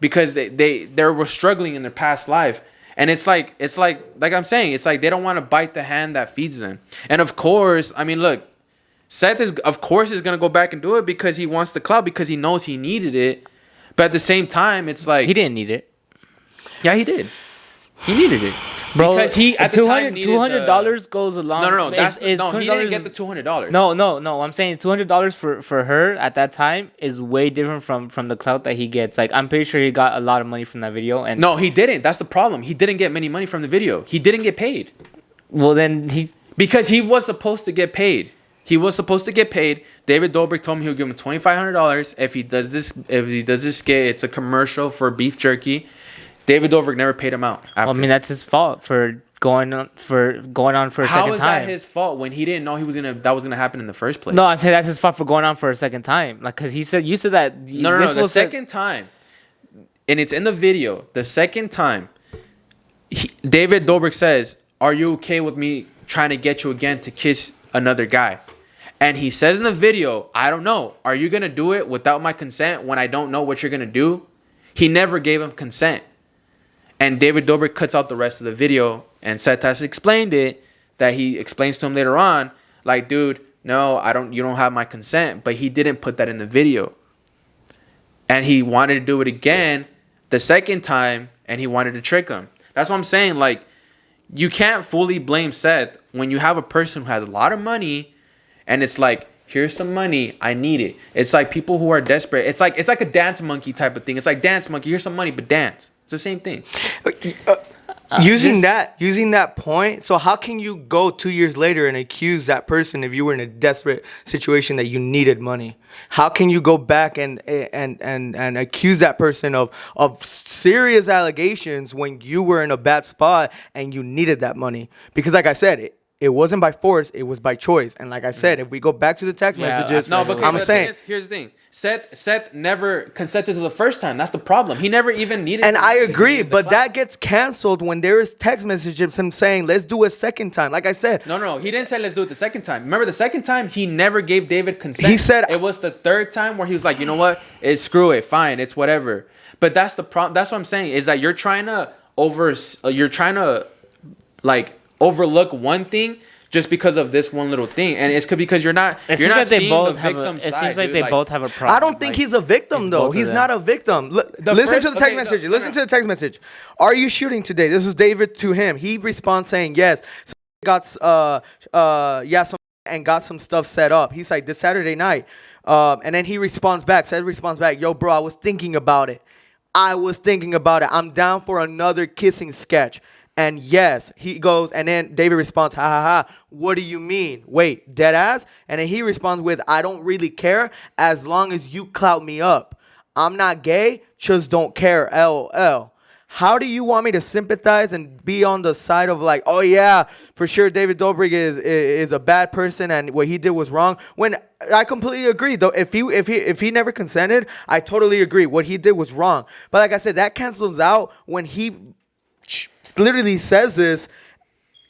A: because they were struggling in their past life. And it's like I'm saying, it's like they don't want to bite the hand that feeds them. And of course, I mean, look, Seth is gonna go back and do it because he wants the clout, because he knows he needed it. But at the same time, it's like
C: he didn't need it.
A: Yeah, he did. He needed it,
C: bro.
A: Because he at the time needed
C: $200 goes a long.
A: No. He didn't get the $200.
C: No. I'm saying $200 for her at that time is way different from the clout that he gets. Like, I'm pretty sure he got a lot of money from that video. And
A: no, he didn't. That's the problem. He didn't get many money from the video. He didn't get paid.
C: Well, then
A: because he was supposed to get paid. David Dobrik told him he would give him $2,500 if he does this skit. It's a commercial for beef jerky. David Dobrik never paid him out. After.
C: Well, I mean, that's his fault for going on for a second time.
A: How is that his fault when he didn't know that was gonna happen in the first place?
C: No, I'm saying that's his fault for going on for a second time. Like, because you said that.
A: No. The second time, and it's in the video. The second time, David Dobrik says, "Are you okay with me trying to get you again to kiss another guy?" And he says in the video, "I don't know. Are you going to do it without my consent when I don't know what you're going to do?" He never gave him consent. And David Dobrik cuts out the rest of the video. And Seth has explained it, that he explains to him later on, like, "Dude, no, you don't have my consent." But he didn't put that in the video. And he wanted to do it again the second time, and he wanted to trick him. That's what I'm saying. Like, you can't fully blame Seth when you have a person who has a lot of money, and it's like, here's some money, I need it. It's like people who are desperate. It's like a dance monkey type of thing. It's like, dance monkey, here's some money, but dance. It's the same thing.
B: using that point, so how can you go 2 years later and accuse that person if you were in a desperate situation that you needed money? How can you go back and accuse that person of serious allegations when you were in a bad spot and you needed that money? Because like I said, it wasn't by force, it was by choice. And like I said, if we go back to the text messages, I'm saying,
A: here's the thing. Seth never consented to the first time. That's the problem. He never even needed.
B: And I agree, but that gets canceled when there is text messages him saying, "Let's do a second time." Like I said,
A: no, he didn't say let's do it the second time. Remember the second time he never gave David consent.
B: He said
A: it was the third time where he was like, you know what, screw it, fine, it's whatever. But that's the problem. That's what I'm saying is that you're trying to overlook one thing just because of this one little thing, and it's because you're not seeing the victim side.
C: It seems like they both have a problem.
B: I don't think he's a victim though. He's not a victim. Listen to the text message. Listen to the text message. Are you shooting today? This was David to him. He responds saying yes. And got some stuff set up. He's like this Saturday night, and then he responds back. Seth responds back, "Yo, bro, I was thinking about it. I'm down for another kissing sketch." And yes, he goes, and then David responds, "Ha ha ha, what do you mean? Wait, dead ass?" And then he responds with, "I don't really care as long as you clout me up. I'm not gay, just don't care, LOL." How do you want me to sympathize and be on the side of like, oh yeah, for sure David Dobrik is a bad person and what he did was wrong? When I completely agree though. If he never consented, I totally agree. What he did was wrong. But like I said, that cancels out when he literally says this,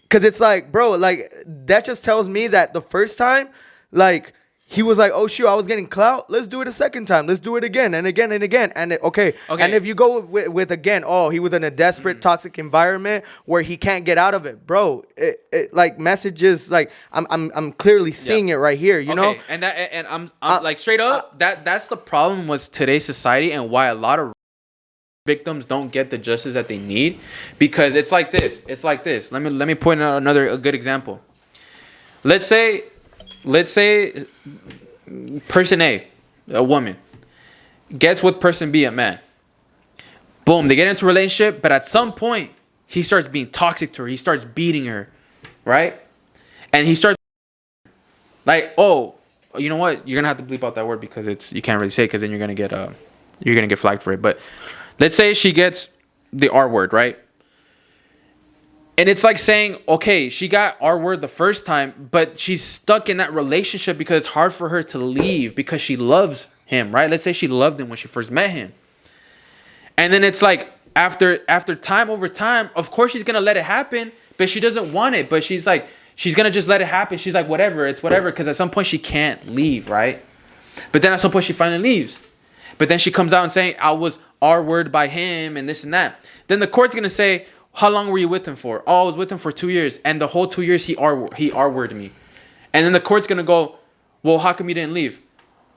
B: because it's like, bro, like that just tells me that the first time, like he was like, oh shoot, I was getting clout, let's do it a second time, let's do it again and again and again, and okay. And if you go with again, oh, he was in a desperate toxic environment where he can't get out of it, bro, it like messages, like I'm clearly seeing it right here, you know.
A: And I'm like straight up, that's the problem with today's society and why a lot of victims don't get the justice that they need, because it's like this. Let me point out a good example. Let's say person A, a woman, gets with person B, a man. Boom, they get into a relationship, but at some point he starts being toxic to her. He starts beating her, right? And he starts like, oh, you know what? You're gonna have to bleep out that word because you can't really say it, because then you're gonna get flagged for it. But let's say she gets the R word, right? And it's like saying, okay, she got R word the first time, but she's stuck in that relationship because it's hard for her to leave because she loves him, right? Let's say she loved him when she first met him. And then it's like after time over time, of course she's going to let it happen, but she doesn't want it. But she's like, she's going to just let it happen. She's like, whatever, it's whatever. Because at some point she can't leave, right? But then at some point she finally leaves. But then she comes out and saying, I was R-word by him and this and that. Then the court's going to say, how long were you with him for? Oh, I was with him for 2 years. And the whole 2 years he R-worded me. And then the court's going to go, well, how come you didn't leave?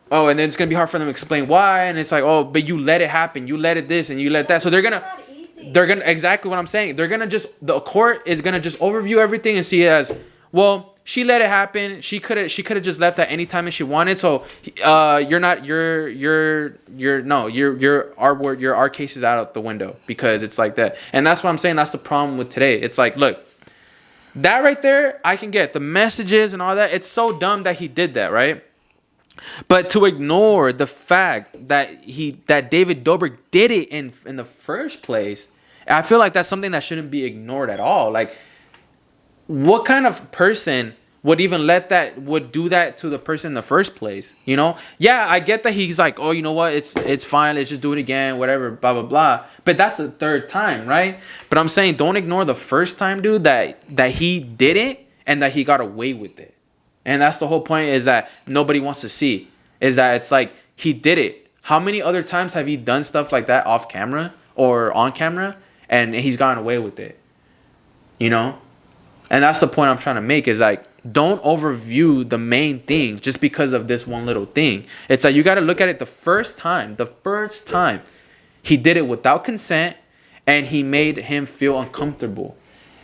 A: Oh, and then it's going to be hard for them to explain why. And it's like, oh, but you let it happen. You let it this and you let that. So they're going to, exactly what I'm saying. They're going to just, the court is going to just overview everything and see it as, well, she let it happen. She could have just left at any time if she wanted. So, our case is out the window because it's like that. And that's what I'm saying. That's the problem with today. It's like, look, that right there, I can get the messages and all that. It's so dumb that he did that, right? But to ignore the fact that David Dobrik did it in the first place, I feel like that's something that shouldn't be ignored at all. Like, what kind of person would even would do that to the person in the first place? You know? Yeah, I get that he's like, oh, you know what? It's fine. Let's just do it again, whatever, blah, blah, blah. But that's the third time, right? But I'm saying don't ignore the first time, dude, that he did it and that he got away with it. And that's the whole point, is that nobody wants to see, is that it's like he did it. How many other times have he done stuff like that off camera or on camera and he's gotten away with it? You know? And that's the point I'm trying to make, is like, don't overview the main thing just because of this one little thing. It's like you got to look at it the first time he did it without consent and he made him feel uncomfortable.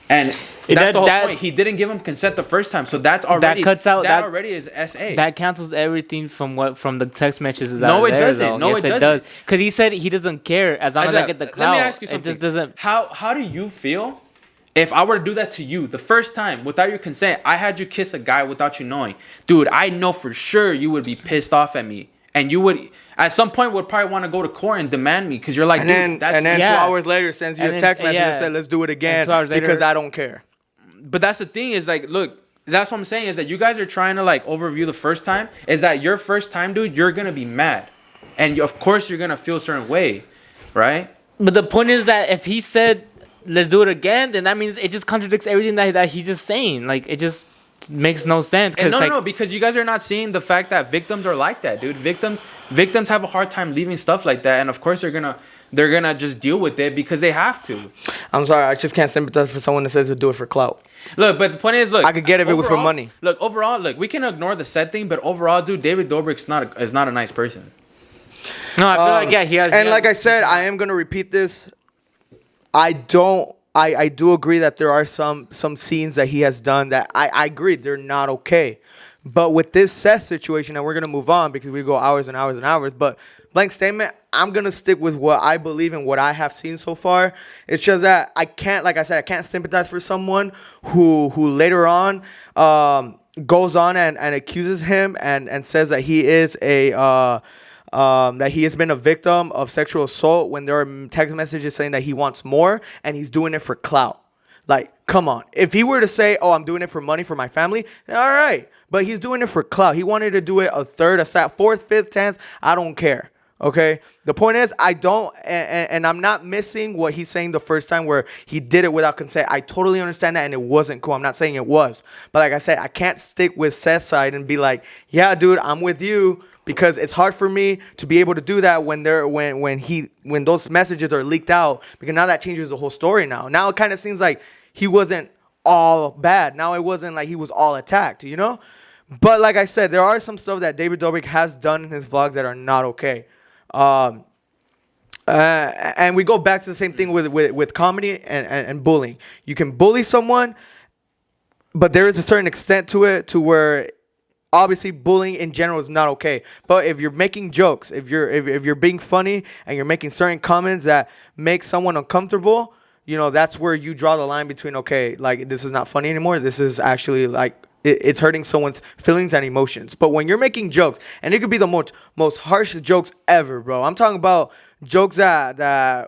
A: And that's the whole point. He didn't give him consent the first time, so that's already that already is SA.
C: That cancels everything from the text messages.
A: No, it doesn't. No, it doesn't.
C: Because he said he doesn't care as long as I get the clout.
A: Let me ask you something.
C: It just doesn't.
A: How do you feel if I were to do that to you the first time without your consent, I had you kiss a guy without you knowing, dude, I know for sure you would be pissed off at me. And you would, at some point, would probably want to go to court and demand me because you're like,
B: and then 2 hours later sends you a text message and said, let's do it again because I don't care.
A: But that's the thing is like, look, that's what I'm saying is that you guys are trying to like overview the first time. Is that your first time, dude? You're going to be mad. And of course, you're going to feel a certain way, right?
C: But the point is that if he said, let's do it again, then that means it just contradicts everything that he's just saying. Like, it just makes no sense.
A: No, because you guys are not seeing the fact that victims are like that, dude. Victims have a hard time leaving stuff like that, and of course they're gonna just deal with it because they have to.
B: I'm sorry, I just can't sympathize for someone that says to do it for clout.
A: Look, but the point is, look,
B: I could get if it was for money.
A: Look, overall, we can ignore the Seth thing, but overall, dude, David Dobrik is not a nice person.
C: No, I feel like he has.
B: And like I said, I am gonna repeat this. I do agree that there are some scenes that he has done that I agree they're not okay. But with this Seth situation, and we're going to move on because we go hours and hours and hours, but blank statement, I'm going to stick with what I believe and what I have seen so far. It's just that I can't, like I said, I can't sympathize for someone who later on goes on and accuses him and says that he is that he has been a victim of sexual assault when there are text messages saying that he wants more and he's doing it for clout. Like, come on. If he were to say, oh, I'm doing it for money for my family, all right. But he's doing it for clout. He wanted to do it a third, a fourth, fifth, 10th. I don't care. Okay? The point is, I don't, and I'm not missing what he's saying the first time where he did it without consent. I totally understand that, and it wasn't cool. I'm not saying it was. But like I said, I can't stick with Seth's side and be like, yeah, dude, I'm with you. Because it's hard for me to be able to do that when those messages are leaked out. Because now that changes the whole story now. Now it kind of seems like he wasn't all bad. Now it wasn't like he was all attacked, you know? But like I said, there are some stuff that David Dobrik has done in his vlogs that are not okay. And we go back to the same thing with comedy and bullying. You can bully someone, but there is a certain extent to it to where obviously bullying in general is not okay. But if you're making jokes, if you're being funny and you're making certain comments that make someone uncomfortable, you know, that's where you draw the line between, okay, like this is not funny anymore. This is actually like it's hurting someone's feelings and emotions. But when you're making jokes, and it could be the most harsh jokes ever, bro. I'm talking about jokes that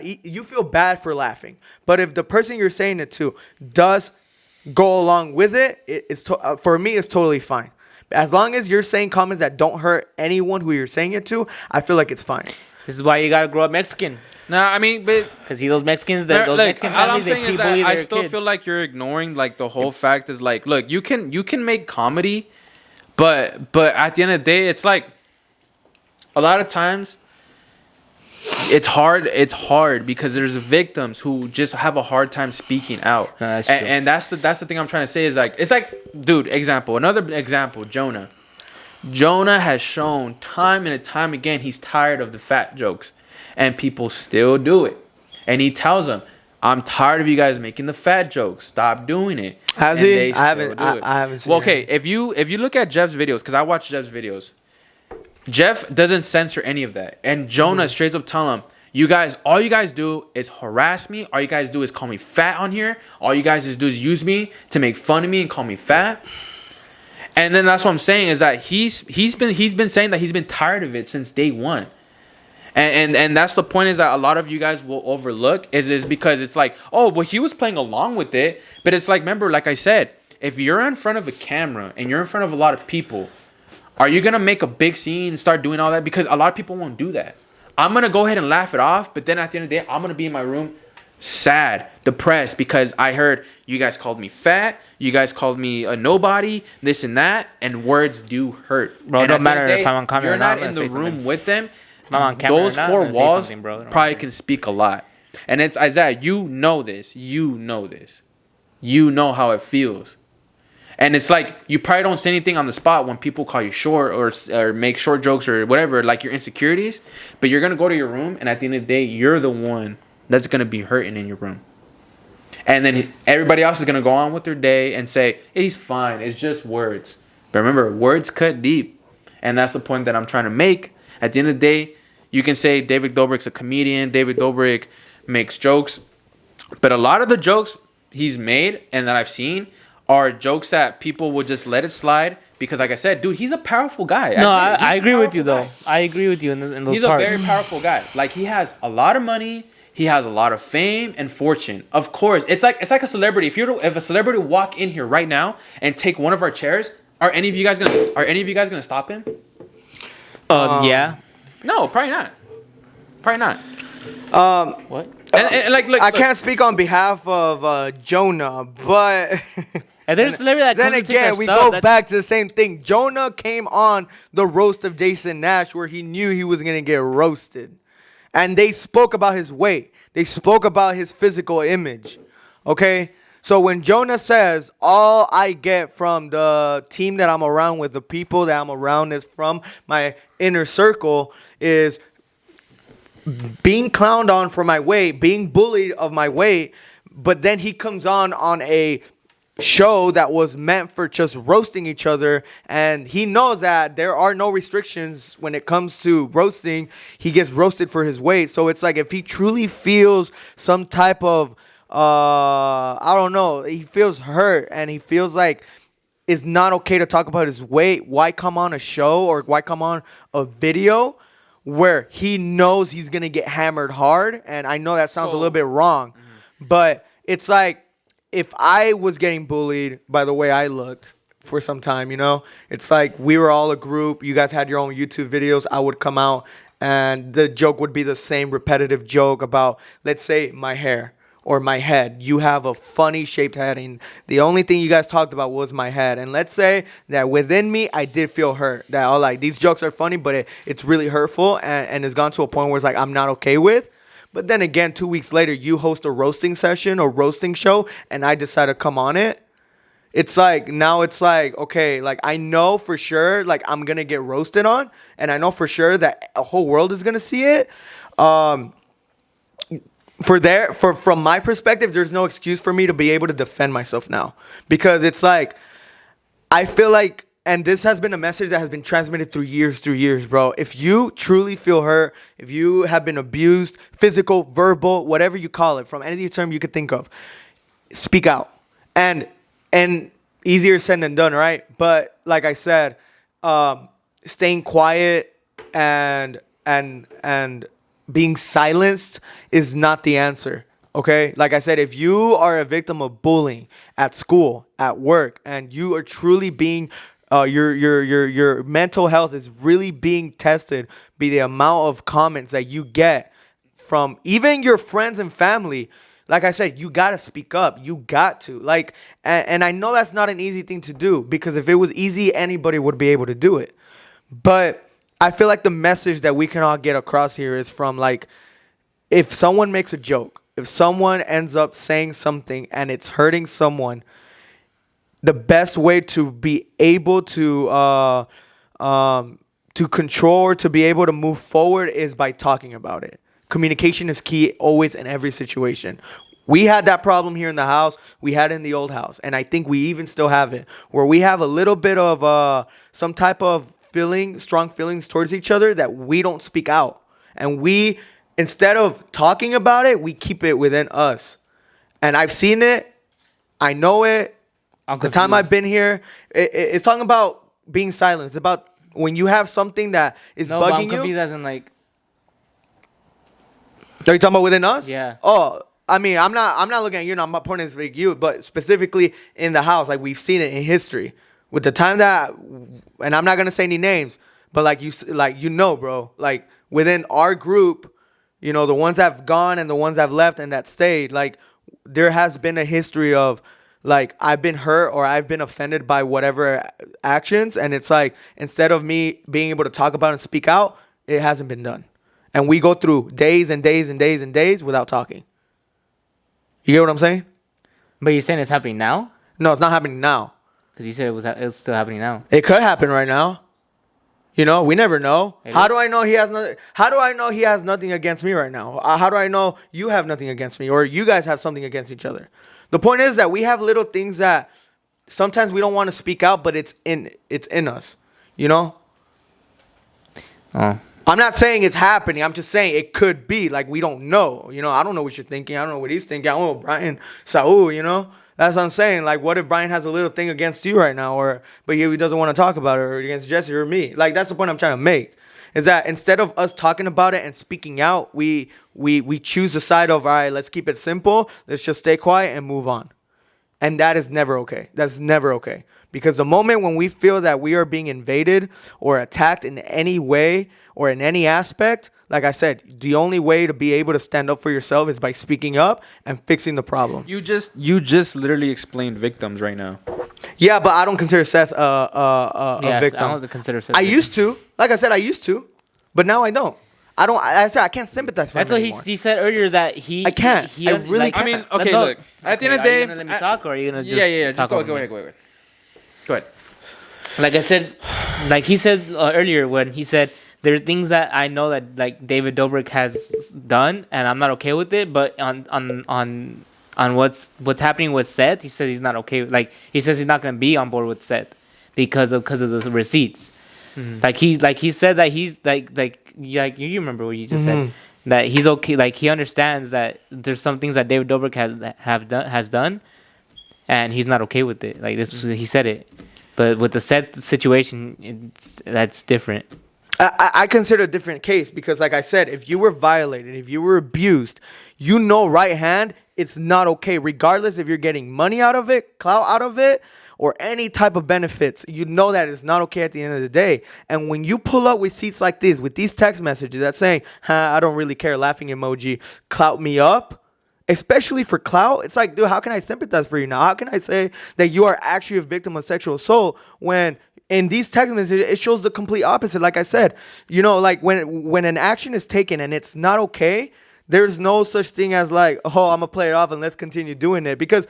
B: you feel bad for laughing. But if the person you're saying it to does go along with it, for me, it's totally fine. As long as you're saying comments that don't hurt anyone who you're saying it to, I feel like it's fine.
C: This is why you gotta grow up Mexican.
A: No, I mean, but
C: because those Mexicans,
A: all I'm saying is that I still feel like you're ignoring like the whole fact is like, look, you can make comedy, but at the end of the day, it's like a lot of times it's hard because there's victims who just have a hard time speaking out. No, and that's the thing I'm trying to say is like, it's like, dude, another example, Jonah has shown time and time again he's tired of the fat jokes, and people still do it, and he tells them, I'm tired of you guys making the fat jokes, stop doing it.
B: Has he? I haven't seen
A: okay, if you look at Jeff's videos, because I watch Jeff's videos, Jeff doesn't censor any of that. And Jonah straight up tell him, all you guys do is harass me. All you guys do is call me fat on here. All you guys do is use me to make fun of me and call me fat. And then that's what I'm saying is that he's been saying that he's been tired of it since day one. And that's the point is that a lot of you guys will overlook is because it's like, oh, well, he was playing along with it. But it's like, remember, like I said, if you're in front of a camera and you're in front of a lot of people, are you going to make a big scene and start doing all that? Because a lot of people won't do that. I'm going to go ahead and laugh it off. But then at the end of the day, I'm going to be in my room sad, depressed, because I heard you guys called me fat. You guys called me a nobody, this and that. And words do hurt.
C: Bro, it don't matter if I'm on camera
A: you're
C: or not.
A: You're not in the room with them.
C: Those
A: four walls probably can speak a lot. And it's Isaiah, you know this. You know how it feels. And it's like you probably don't say anything on the spot when people call you short or make short jokes or whatever, like your insecurities. But you're going to go to your room, and at the end of the day, you're the one that's going to be hurting in your room. And then everybody else is going to go on with their day and say, he's fine. It's just words. But remember, words cut deep. And that's the point that I'm trying to make. At the end of the day, you can say David Dobrik's a comedian. David Dobrik makes jokes. But a lot of the jokes he's made and that I've seen are jokes that people will just let it slide because, like I said, dude, he's a powerful guy.
C: No, I agree with you though. I agree with you in those
A: he's
C: parts.
A: A very powerful guy. Like, he has a lot of money. He has a lot of fame and fortune. Of course, it's like a celebrity. If a celebrity walk in here right now and take one of our chairs, are any of you guys gonna stop him?
C: Yeah.
A: No, probably not. Probably not.
C: What?
A: And like, look,
B: I can't speak on behalf of Jonah, but
C: And there's a celebrity that
B: then
C: comes and takes
B: again,
C: our
B: we
C: stuff,
B: go back to the same thing. Jonah came on the roast of Jason Nash where he knew he was gonna get roasted, and they spoke about his weight. They spoke about his physical image. Okay. So when Jonah says, all I get from the team that I'm around with, the people that I'm around is from my inner circle, is being clowned on for my weight, being bullied of my weight, but then he comes on a show that was meant for just roasting each other, and he knows that there are no restrictions when it comes to roasting. He gets roasted for his weight. So it's like, if he truly feels some type of I don't know, he feels hurt and he feels like it's not okay to talk about his weight, why come on a show or why come on a video where he knows he's gonna get hammered hard? And I know that sounds a little bit wrong, but it's like, if I was getting bullied by the way I looked for some time, you know, it's like we were all a group, you guys had your own YouTube videos, I would come out and the joke would be the same repetitive joke about, let's say, my hair or my head. You have a funny shaped head, and the only thing you guys talked about was my head. And let's say that within me, I did feel hurt. That, oh, like, these jokes are funny, but it's really hurtful, and it's gone to a point where it's like I'm not okay with. But then again, 2 weeks later, you host a roasting session or roasting show, and I decide to come on it. It's like, now it's like, okay, like, I know for sure, like, I'm going to get roasted on, and I know for sure that a whole world is going to see it. From my perspective, there's no excuse for me to be able to defend myself now, because it's like, I feel like, and this has been a message that has been transmitted through years, bro. If you truly feel hurt, if you have been abused, physical, verbal, whatever you call it, from any term you could think of, speak out. And easier said than done, right? But like I said, staying quiet and being silenced is not the answer. Okay? Like I said, if you are a victim of bullying at school, at work, and you are truly being your mental health is really being tested by the amount of comments that you get from even your friends and family, like I said, you got to speak up. You got to. Like, and I know that's not an easy thing to do, because if it was easy, anybody would be able to do it. But I feel like the message that we can all get across here is from, like, if someone makes a joke, if someone ends up saying something and it's hurting someone, the best way to be able to control or to be able to move forward is by talking about it. Communication is key always in every situation. We had that problem here in the house. We had it in the old house. And I think we even still have it, where we have a little bit of some type of strong feelings towards each other that we don't speak out. And we, instead of talking about it, we keep it within us. And I've seen it. I know it. The time I've been here, it's talking about being silent. It's about when you have something that is bugging
C: I'm
B: you.
C: confused as in, like,
B: are you talking about within us?
C: Yeah.
B: Oh, I mean, I'm not looking at you. I'm not pointing at you, but specifically in the house, like, we've seen it in history. With the time that, and I'm not gonna say any names, but bro, like, within our group, you know, the ones that have gone and the ones that have left and that stayed, like, there has been a history of, like, I've been hurt or I've been offended by whatever actions, and it's like, instead of me being able to talk about and speak out, it hasn't been done. And we go through days and days and days and days without talking. You get what I'm saying?
C: But you're saying it's happening now?
B: No, it's not happening now.
C: Because you said it was still happening now.
B: It could happen right now. You know, we never know. How do I know he has nothing? How do I know he has nothing against me right now? How do I know you have nothing against me, or you guys have something against each other? The point is that we have little things that sometimes we don't want to speak out, but it's in us. You know?
C: Oh,
B: I'm not saying it's happening. I'm just saying it could be. Like, we don't know. You know, I don't know what you're thinking. I don't know what he's thinking. I don't know Brian, Saul, you know? That's what I'm saying. Like, what if Brian has a little thing against you right now, but he doesn't want to talk about it, or against Jesse or me? Like, that's the point I'm trying to make. Is that instead of us talking about it and speaking out, we choose the side of, all right, let's keep it simple. Let's just stay quiet and move on. And that is never okay. That's never okay. Because the moment when we feel that we are being invaded or attacked in any way or in any aspect, like I said, the only way to be able to stand up for yourself is by speaking up and fixing the problem.
A: You just literally explained victims right now.
B: Yeah, but I don't consider Seth a victim.
C: I don't consider Seth.
B: I used to. Like I said, I used to. But now I don't. I said I can't sympathize for him anymore.
C: That's what he said earlier, that he...
B: I can't. I really can't.
A: I mean, okay, look. At the end of the day...
C: Are you going to let me talk, or are you going to just...
A: Yeah. Just
C: talk
A: go
C: over me?
A: ahead. Go ahead.
C: Like I said, like he said earlier, when he said, there are things that I know that, like, David Dobrik has done, and I'm not okay with it, but on what's happening with Seth, he says he's not okay. Like, he says he's not going to be on board with Seth because of the receipts. Mm-hmm. Like he said that he's like you remember what you just said, that he's okay. Like, he understands that there's some things that David Dobrik has done, and he's not okay with it. Like, this, he said it, but with the Seth situation, that's different.
B: I consider a different case because, like I said, if you were violated, if you were abused, you know right hand, it's not okay. Regardless if you're getting money out of it, clout out of it, or any type of benefits, you know that it's not okay at the end of the day. And when you pull up with receipts like this, with these text messages that saying, I don't really care, laughing emoji, clout me up, especially for clout, it's like, dude, how can I sympathize for you now? How can I say that you are actually a victim of sexual assault when in these text messages, it shows the complete opposite? Like I said, you know, like when an action is taken and it's not okay, there's no such thing as like, oh, I'm going to play it off and let's continue doing it. Because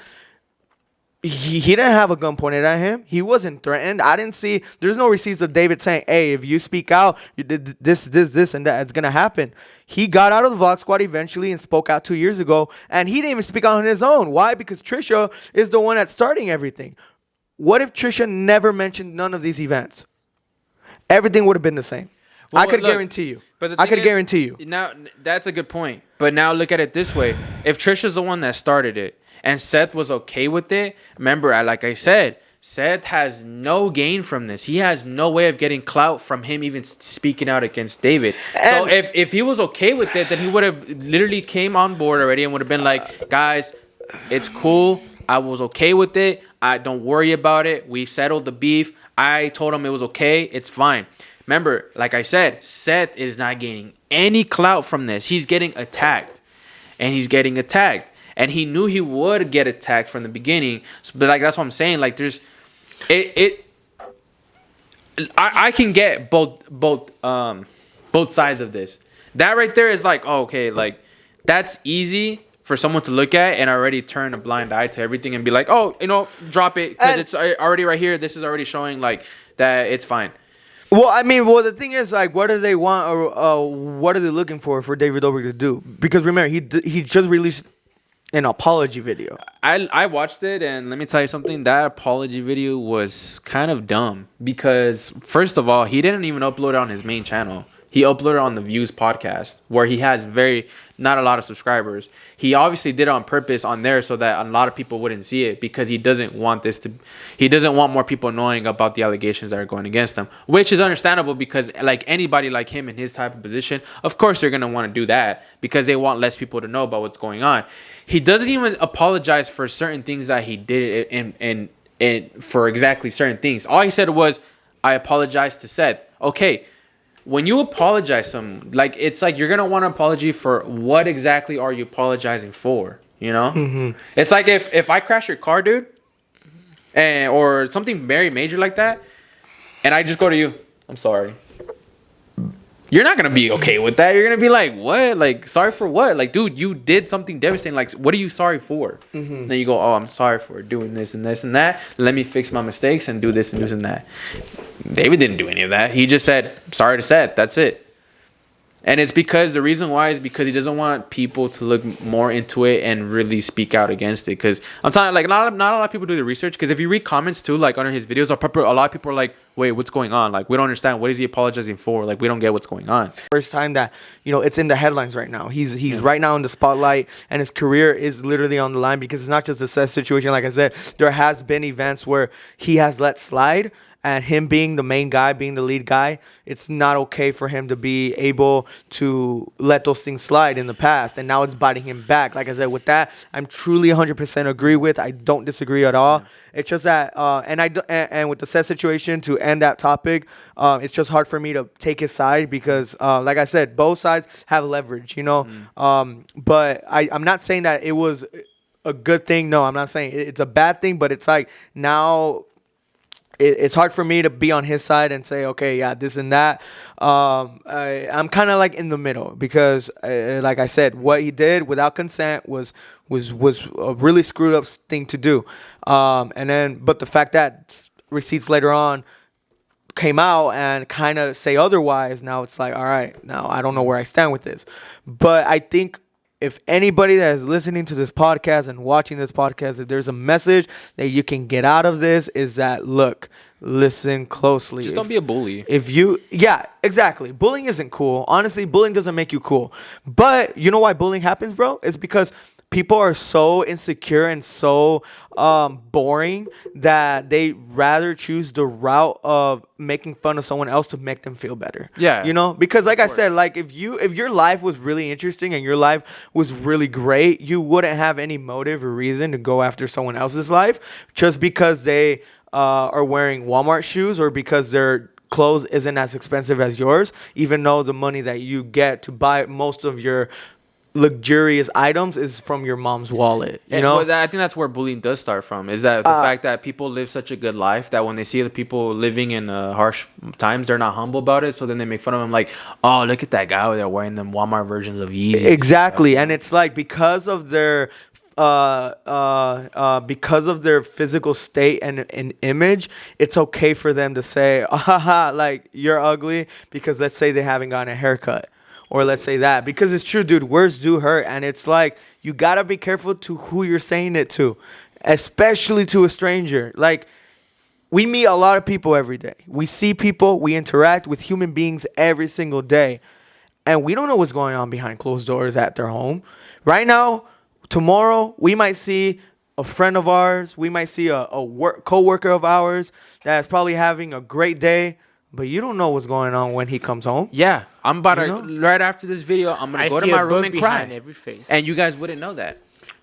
B: he didn't have a gun pointed at him. He wasn't threatened. I didn't see, there's no receipts of David saying, hey, if you speak out, you did this, and that, it's going to happen. He got out of the Vlog Squad eventually and spoke out 2 years ago. And he didn't even speak out on his own. Why? Because Trisha is the one that's starting everything. What if Trisha never mentioned none of these events? Everything would have been the same.
A: Well,
B: I could guarantee you.
A: But
B: I could guarantee you.
A: Now, that's a good point. But now look at it this way. If Trisha's the one that started it and Seth was okay with it, remember, like I said, Seth has no gain from this. He has no way of getting clout from him even speaking out against David. So if he was okay with it, then he would have literally came on board already and would have been like, guys, it's cool. I was okay with it. Don't worry about it. We settled the beef. I told him it was okay. It's fine. Remember, like I said, Seth is not gaining any clout from this. He's getting attacked. And he's getting attacked. And he knew he would get attacked from the beginning. So, but like that's what I'm saying. Like there's I can get both sides of this. That right there is like, oh, okay, like that's easy for someone to look at and already turn a blind eye to everything and be like, oh, you know, drop it because it's already right here. This is already showing like that it's fine.
B: Well, I mean, the thing is, like, what do they want, or what are they looking for David Dobrik to do? Because remember, he just released an apology video.
A: I watched it, and let me tell you something. That apology video was kind of dumb because, first of all, he didn't even upload it on his main channel. He uploaded it on the Views podcast, where he has not a lot of subscribers. He obviously did it on purpose on there so that a lot of people wouldn't see it because he doesn't want more people knowing about the allegations that are going against him, which is understandable because like anybody like him in his type of position, of course they're going to want to do that because they want less people to know about what's going on. He doesn't even apologize for certain things that he did and for exactly certain things. All he said was, I apologize to Seth. Okay. When you apologize like it's like you're gonna want an apology for what exactly are you apologizing for, you know? Mm-hmm. It's like if I crash your car, dude, or something very major like that, and I just go to you, I'm sorry. You're not gonna be okay with that. You're gonna be like, what? Like, sorry for what? Like, dude, you did something devastating. Like, what are you sorry for? Mm-hmm. Then you go, oh, I'm sorry for doing this and this and that. Let me fix my mistakes and do this and this and that. David didn't do any of that. He just said, sorry to Seth. That's it. And it's because the reason why is because he doesn't want people to look more into it and really speak out against it. Because I'm telling you, like, not a lot of people do the research. Because if you read comments too, like under his videos, a lot of people are like, wait, what's going on? Like, we don't understand. What is he apologizing for? Like, we don't get what's going on.
B: First time that, you know, it's in the headlines right now. He's right now in the spotlight, and his career is literally on the line, because it's not just a Seth situation. Like I said, there has been events where he has let slide. And him being the main guy, being the lead guy, it's not okay for him to be able to let those things slide in the past. And now it's biting him back. Like I said, with that, I'm truly 100% agree with. I don't disagree at all. Yeah. It's just that, and with the Seth situation, to end that topic, it's just hard for me to take his side because, like I said, both sides have leverage, you know. But I'm not saying that it was a good thing. No, I'm not saying it's a bad thing, but it's like now... It's hard for me to be on his side and say, okay, yeah, this and that. I'm kind of like in the middle because, like I said, what he did without consent was a really screwed up thing to do. But the fact that receipts later on came out and kind of say otherwise, now it's like, all right, now I don't know where I stand with this. But I think if anybody that is listening to this podcast and watching this podcast, if there's a message that you can get out of this, is that, look, listen closely.
A: Just don't be a bully.
B: Yeah, exactly. Bullying isn't cool. Honestly, bullying doesn't make you cool. But you know why bullying happens, bro? It's because people are so insecure and so boring that they rather choose the route of making fun of someone else to make them feel better.
A: Yeah.
B: You know? Because like I said, like if your life was really interesting and your life was really great, you wouldn't have any motive or reason to go after someone else's life just because they are wearing Walmart shoes or because their clothes isn't as expensive as yours, even though the money that you get to buy most of your luxurious items is from your mom's wallet, you know.
A: I think that's where bullying does start from, is that the fact that people live such a good life that when they see the people living in harsh times, they're not humble about it, so then they make fun of them, like, oh, look at that guy over there wearing them Walmart versions of Yeezys.
B: Exactly. And it's like because of their physical state and image, it's okay for them to say, like, you're ugly because let's say they haven't gotten a haircut. Or let's say that. Because it's true, dude. Words do hurt. And it's like, you got to be careful to who you're saying it to. Especially to a stranger. Like, we meet a lot of people every day. We see people. We interact with human beings every single day. And we don't know what's going on behind closed doors at their home. Right now, tomorrow, we might see a friend of ours. We might see a co-worker of ours that's probably having a great day. But you don't know what's going on when he comes home.
A: Yeah, I'm about to, right after this video, I'm going to go to my room and cry.
C: Every face.
A: And you guys wouldn't know that.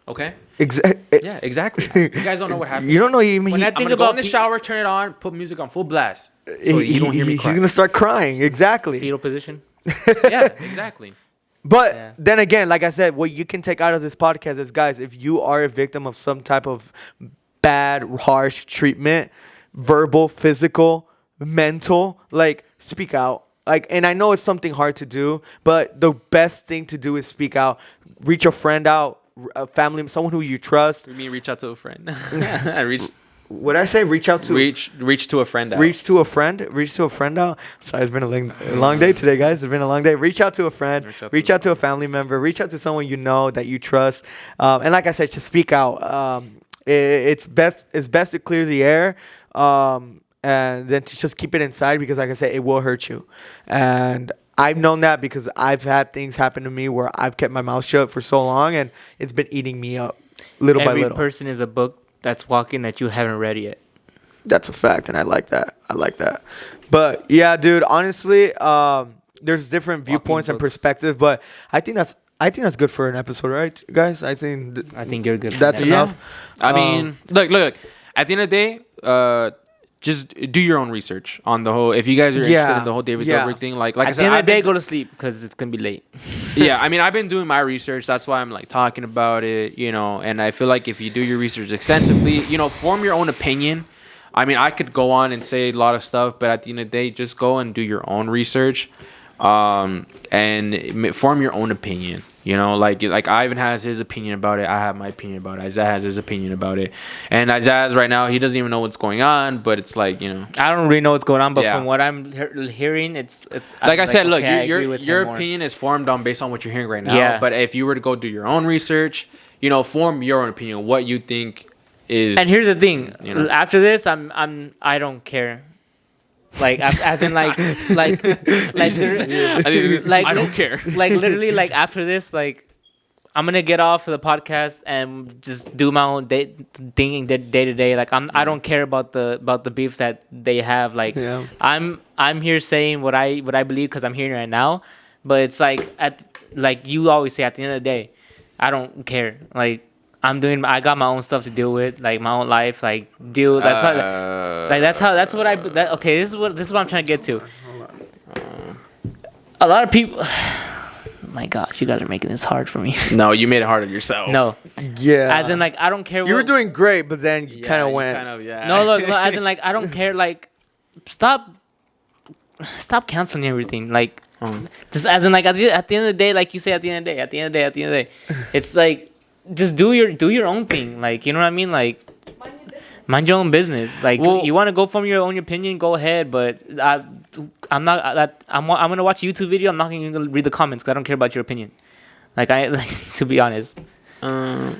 A: Okay?
B: Yeah,
A: exactly. You guys don't know what happens.
B: You don't know.
A: When I think I'm going to go in the shower, turn it on, put music on full blast. So you don't hear me cry.
B: He's going to start crying. Exactly.
C: Fetal position.
A: Yeah, exactly.
B: But then again, like I said, what you can take out of this podcast is, guys, if you are a victim of some type of bad, harsh treatment, verbal, physical, mental, like, speak out. Like, and I know it's something hard to do, but the best thing to do is speak out. Reach a friend out, a family, someone who you trust.
A: You mean reach out to a friend?
B: What I say? Reach out to
A: reach to a friend out.
B: Reach to a friend out. Sorry, it's been a long day today, guys. It's been a long day. Reach out to a friend. Reach out to a family member. Reach out to someone you know that you trust. And like I said, just speak out. It's best to clear the air. And then to just keep it inside because, like I said, it will hurt you. And I've known that because I've had things happen to me where I've kept my mouth shut for so long and it's been eating me up little by little.
C: Every person is a book that's walking that you haven't read yet.
B: That's a fact, and I like that. But, yeah, dude, honestly, there's different viewpoints and perspectives, but I think that's good for an episode, right, guys? I think
C: you're good.
B: That's enough.
A: I mean, look. At the end of the day, just do your own research on the whole. If you guys are interested in the whole David Dobrik thing, like I said,
C: at the end of the day, go to sleep because it's gonna be late.
A: Yeah, I mean, I've been doing my research. That's why I'm like talking about it, you know. And I feel like if you do your research extensively, you know, form your own opinion. I mean, I could go on and say a lot of stuff, but at the end of the day, just go and do your own research, and form your own opinion. You know, like Ivan has his opinion about it. I have my opinion about it. Isaiah has his opinion about it. And Isaiah's right now, he doesn't even know what's going on. But it's like, you know,
C: I don't really know what's going on. But from what I'm hearing, it's
A: like I said. Look, your opinion is formed based on what you're hearing right now.
C: Yeah.
A: But if you were to go do your own research, you know, form your own opinion, what you think is.
C: And here's the thing.
A: You know,
C: after this, I don't care. Like as in like I
A: don't care.
C: Like literally, like after this, like I'm gonna get off of the podcast and just do my own day to day. Like I don't care about the beef that they have. Like I'm here saying what I believe because I'm here right now. But it's like like you always say, at the end of the day, I don't care. Like I got my own stuff to deal with, like my own life, like deal. That's okay. This is what I'm trying to get to. A lot of people. My gosh, you guys are making this hard for me.
A: No, you made it hard on yourself.
C: No.
B: Yeah.
C: As in, like, I don't care.
B: You were doing great, but then you kind of went.
C: No, look. As in, like, I don't care. Like, stop canceling everything. Like, just as in, like, at the end of the day, like you say, at the end of the day, it's like. Just do your own thing, like, you know what I mean, like mind your own business. Like, you want to go from your own opinion, go ahead. But I'm gonna watch a YouTube video. I'm not gonna read the comments because I don't care about your opinion. Like to be honest. And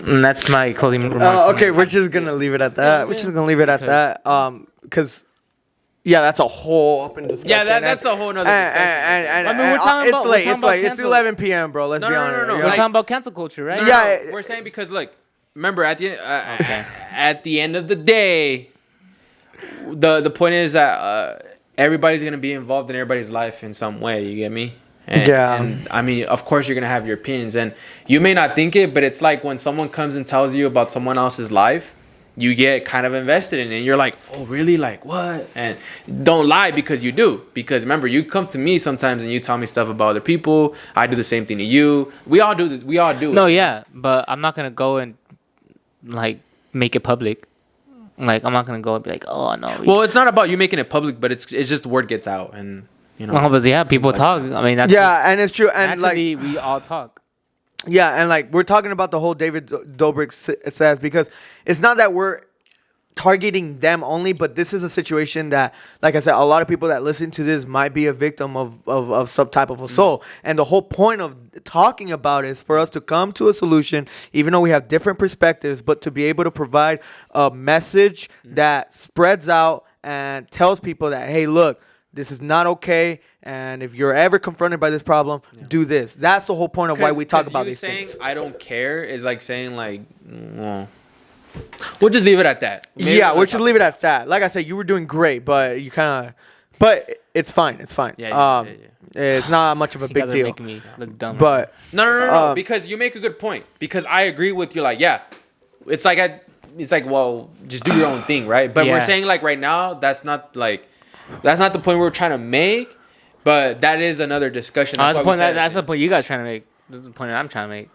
C: that's my closing remarks.
B: Okay, we're just gonna leave it at that. Because. Yeah, that's a whole open discussion.
A: Yeah, that's a whole nother discussion.
B: And I mean, we're it's late. It's 11 p.m., bro. Let's be honest.
C: No. We're talking about cancel culture, right?
A: No, we're saying because, look, remember, at the end of the day, the point is that everybody's going to be involved in everybody's life in some way. You get me? And I mean, of course, you're going to have your opinions. And you may not think it, but it's like when someone comes and tells you about someone else's life, you get kind of invested in it. And you're like, oh, really? Like, what? And don't lie because you do. Because remember, you come to me sometimes and you tell me stuff about other people. I do the same thing to you. We all do this. We all do it.
C: No, yeah. But I'm not going to go and, like, make it public. Like, I'm not going to go and be like, oh, no.
A: Well, it's not about you making it public, but it's just the word gets out. And, you know.
C: Well, but yeah, people talk. I mean, that's.
B: Yeah, and it's true. And, like,
C: we all talk.
B: Yeah, and like we're talking about the whole David Dobrik says, because it's not that we're targeting them only, but this is a situation that, like I said, a lot of people that listen to this might be a victim of some type of assault. And the whole point of talking about it is for us to come to a solution, even though we have different perspectives, but to be able to provide a message that spreads out and tells people that, hey, look, this is not okay, and if you're ever confronted by this problem, do this. That's the whole point of why we talk about these things.
A: Saying I don't care is like saying, like, well, we'll just leave it at that.
B: Maybe we should leave it at that. Like I said, you were doing great, but you kind of, but it's fine. It's fine. Yeah. It's not much of a big deal.
C: Making me look dumb.
B: But
A: no, because you make a good point. Because I agree with you. Like, yeah, it's like well, just do your own thing, right? But we're saying, like, right now, that's not the point we're trying to make, but that is another discussion.
C: That's the point you guys trying to make. That's the point that I'm trying to make.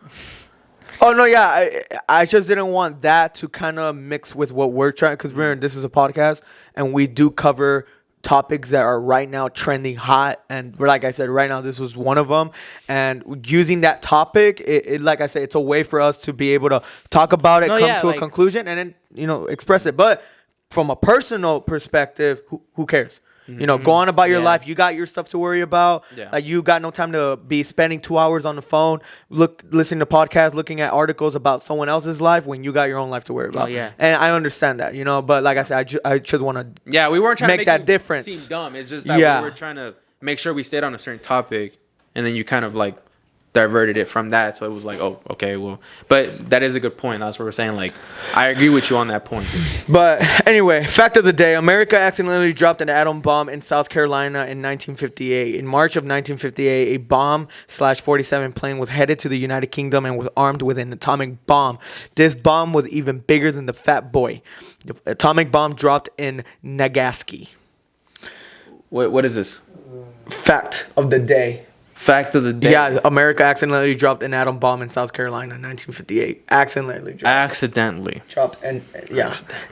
B: Oh, no, yeah. I just didn't want that to kind of mix with what we're trying, because this is a podcast, and we do cover topics that are right now trending hot. And like I said, right now, this was one of them. And using that topic, it like I said, it's a way for us to be able to talk about it, a conclusion, and then, express it. But from a personal perspective, who cares? Go on about your life. You got your stuff to worry about. Yeah. Like, you got no time to be spending 2 hours on the phone, listening to podcasts, looking at articles about someone else's life when you got your own life to worry about.
C: Oh, yeah.
B: And I understand that, But like I said, I just want to.
A: Yeah, we weren't trying to make
B: that difference
A: seem dumb. It's just that we were trying to make sure we stayed on a certain topic, and then you kind of like diverted it from that, so it was like, oh, okay, well, but that is a good point. That's what we're saying. Like, I agree with you on that point.
B: But anyway, fact of the day: America accidentally dropped an atom bomb in South Carolina in 1958. In March of 1958, a bomb/47 plane was headed to the United Kingdom and was armed with an atomic bomb. This bomb was even bigger than the Fat Boy. The atomic bomb dropped in Nagasaki.
A: What is this?
B: Fact of the day.
A: Fact of the day.
B: Yeah, America accidentally dropped an atom bomb in South Carolina in 1958. Accidentally. Dropped. And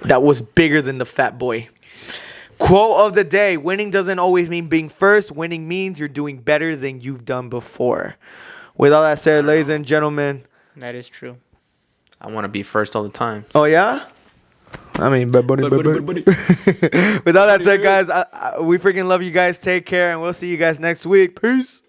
B: that was bigger than the Fat Boy. Quote of the day: winning doesn't always mean being first. Winning means you're doing better than you've done before. With all that said, ladies and gentlemen.
C: That is true.
A: I want to be first all the time. So.
B: Oh, yeah? I mean, but with all that said, guys, we freaking love you guys. Take care, and we'll see you guys next week. Peace.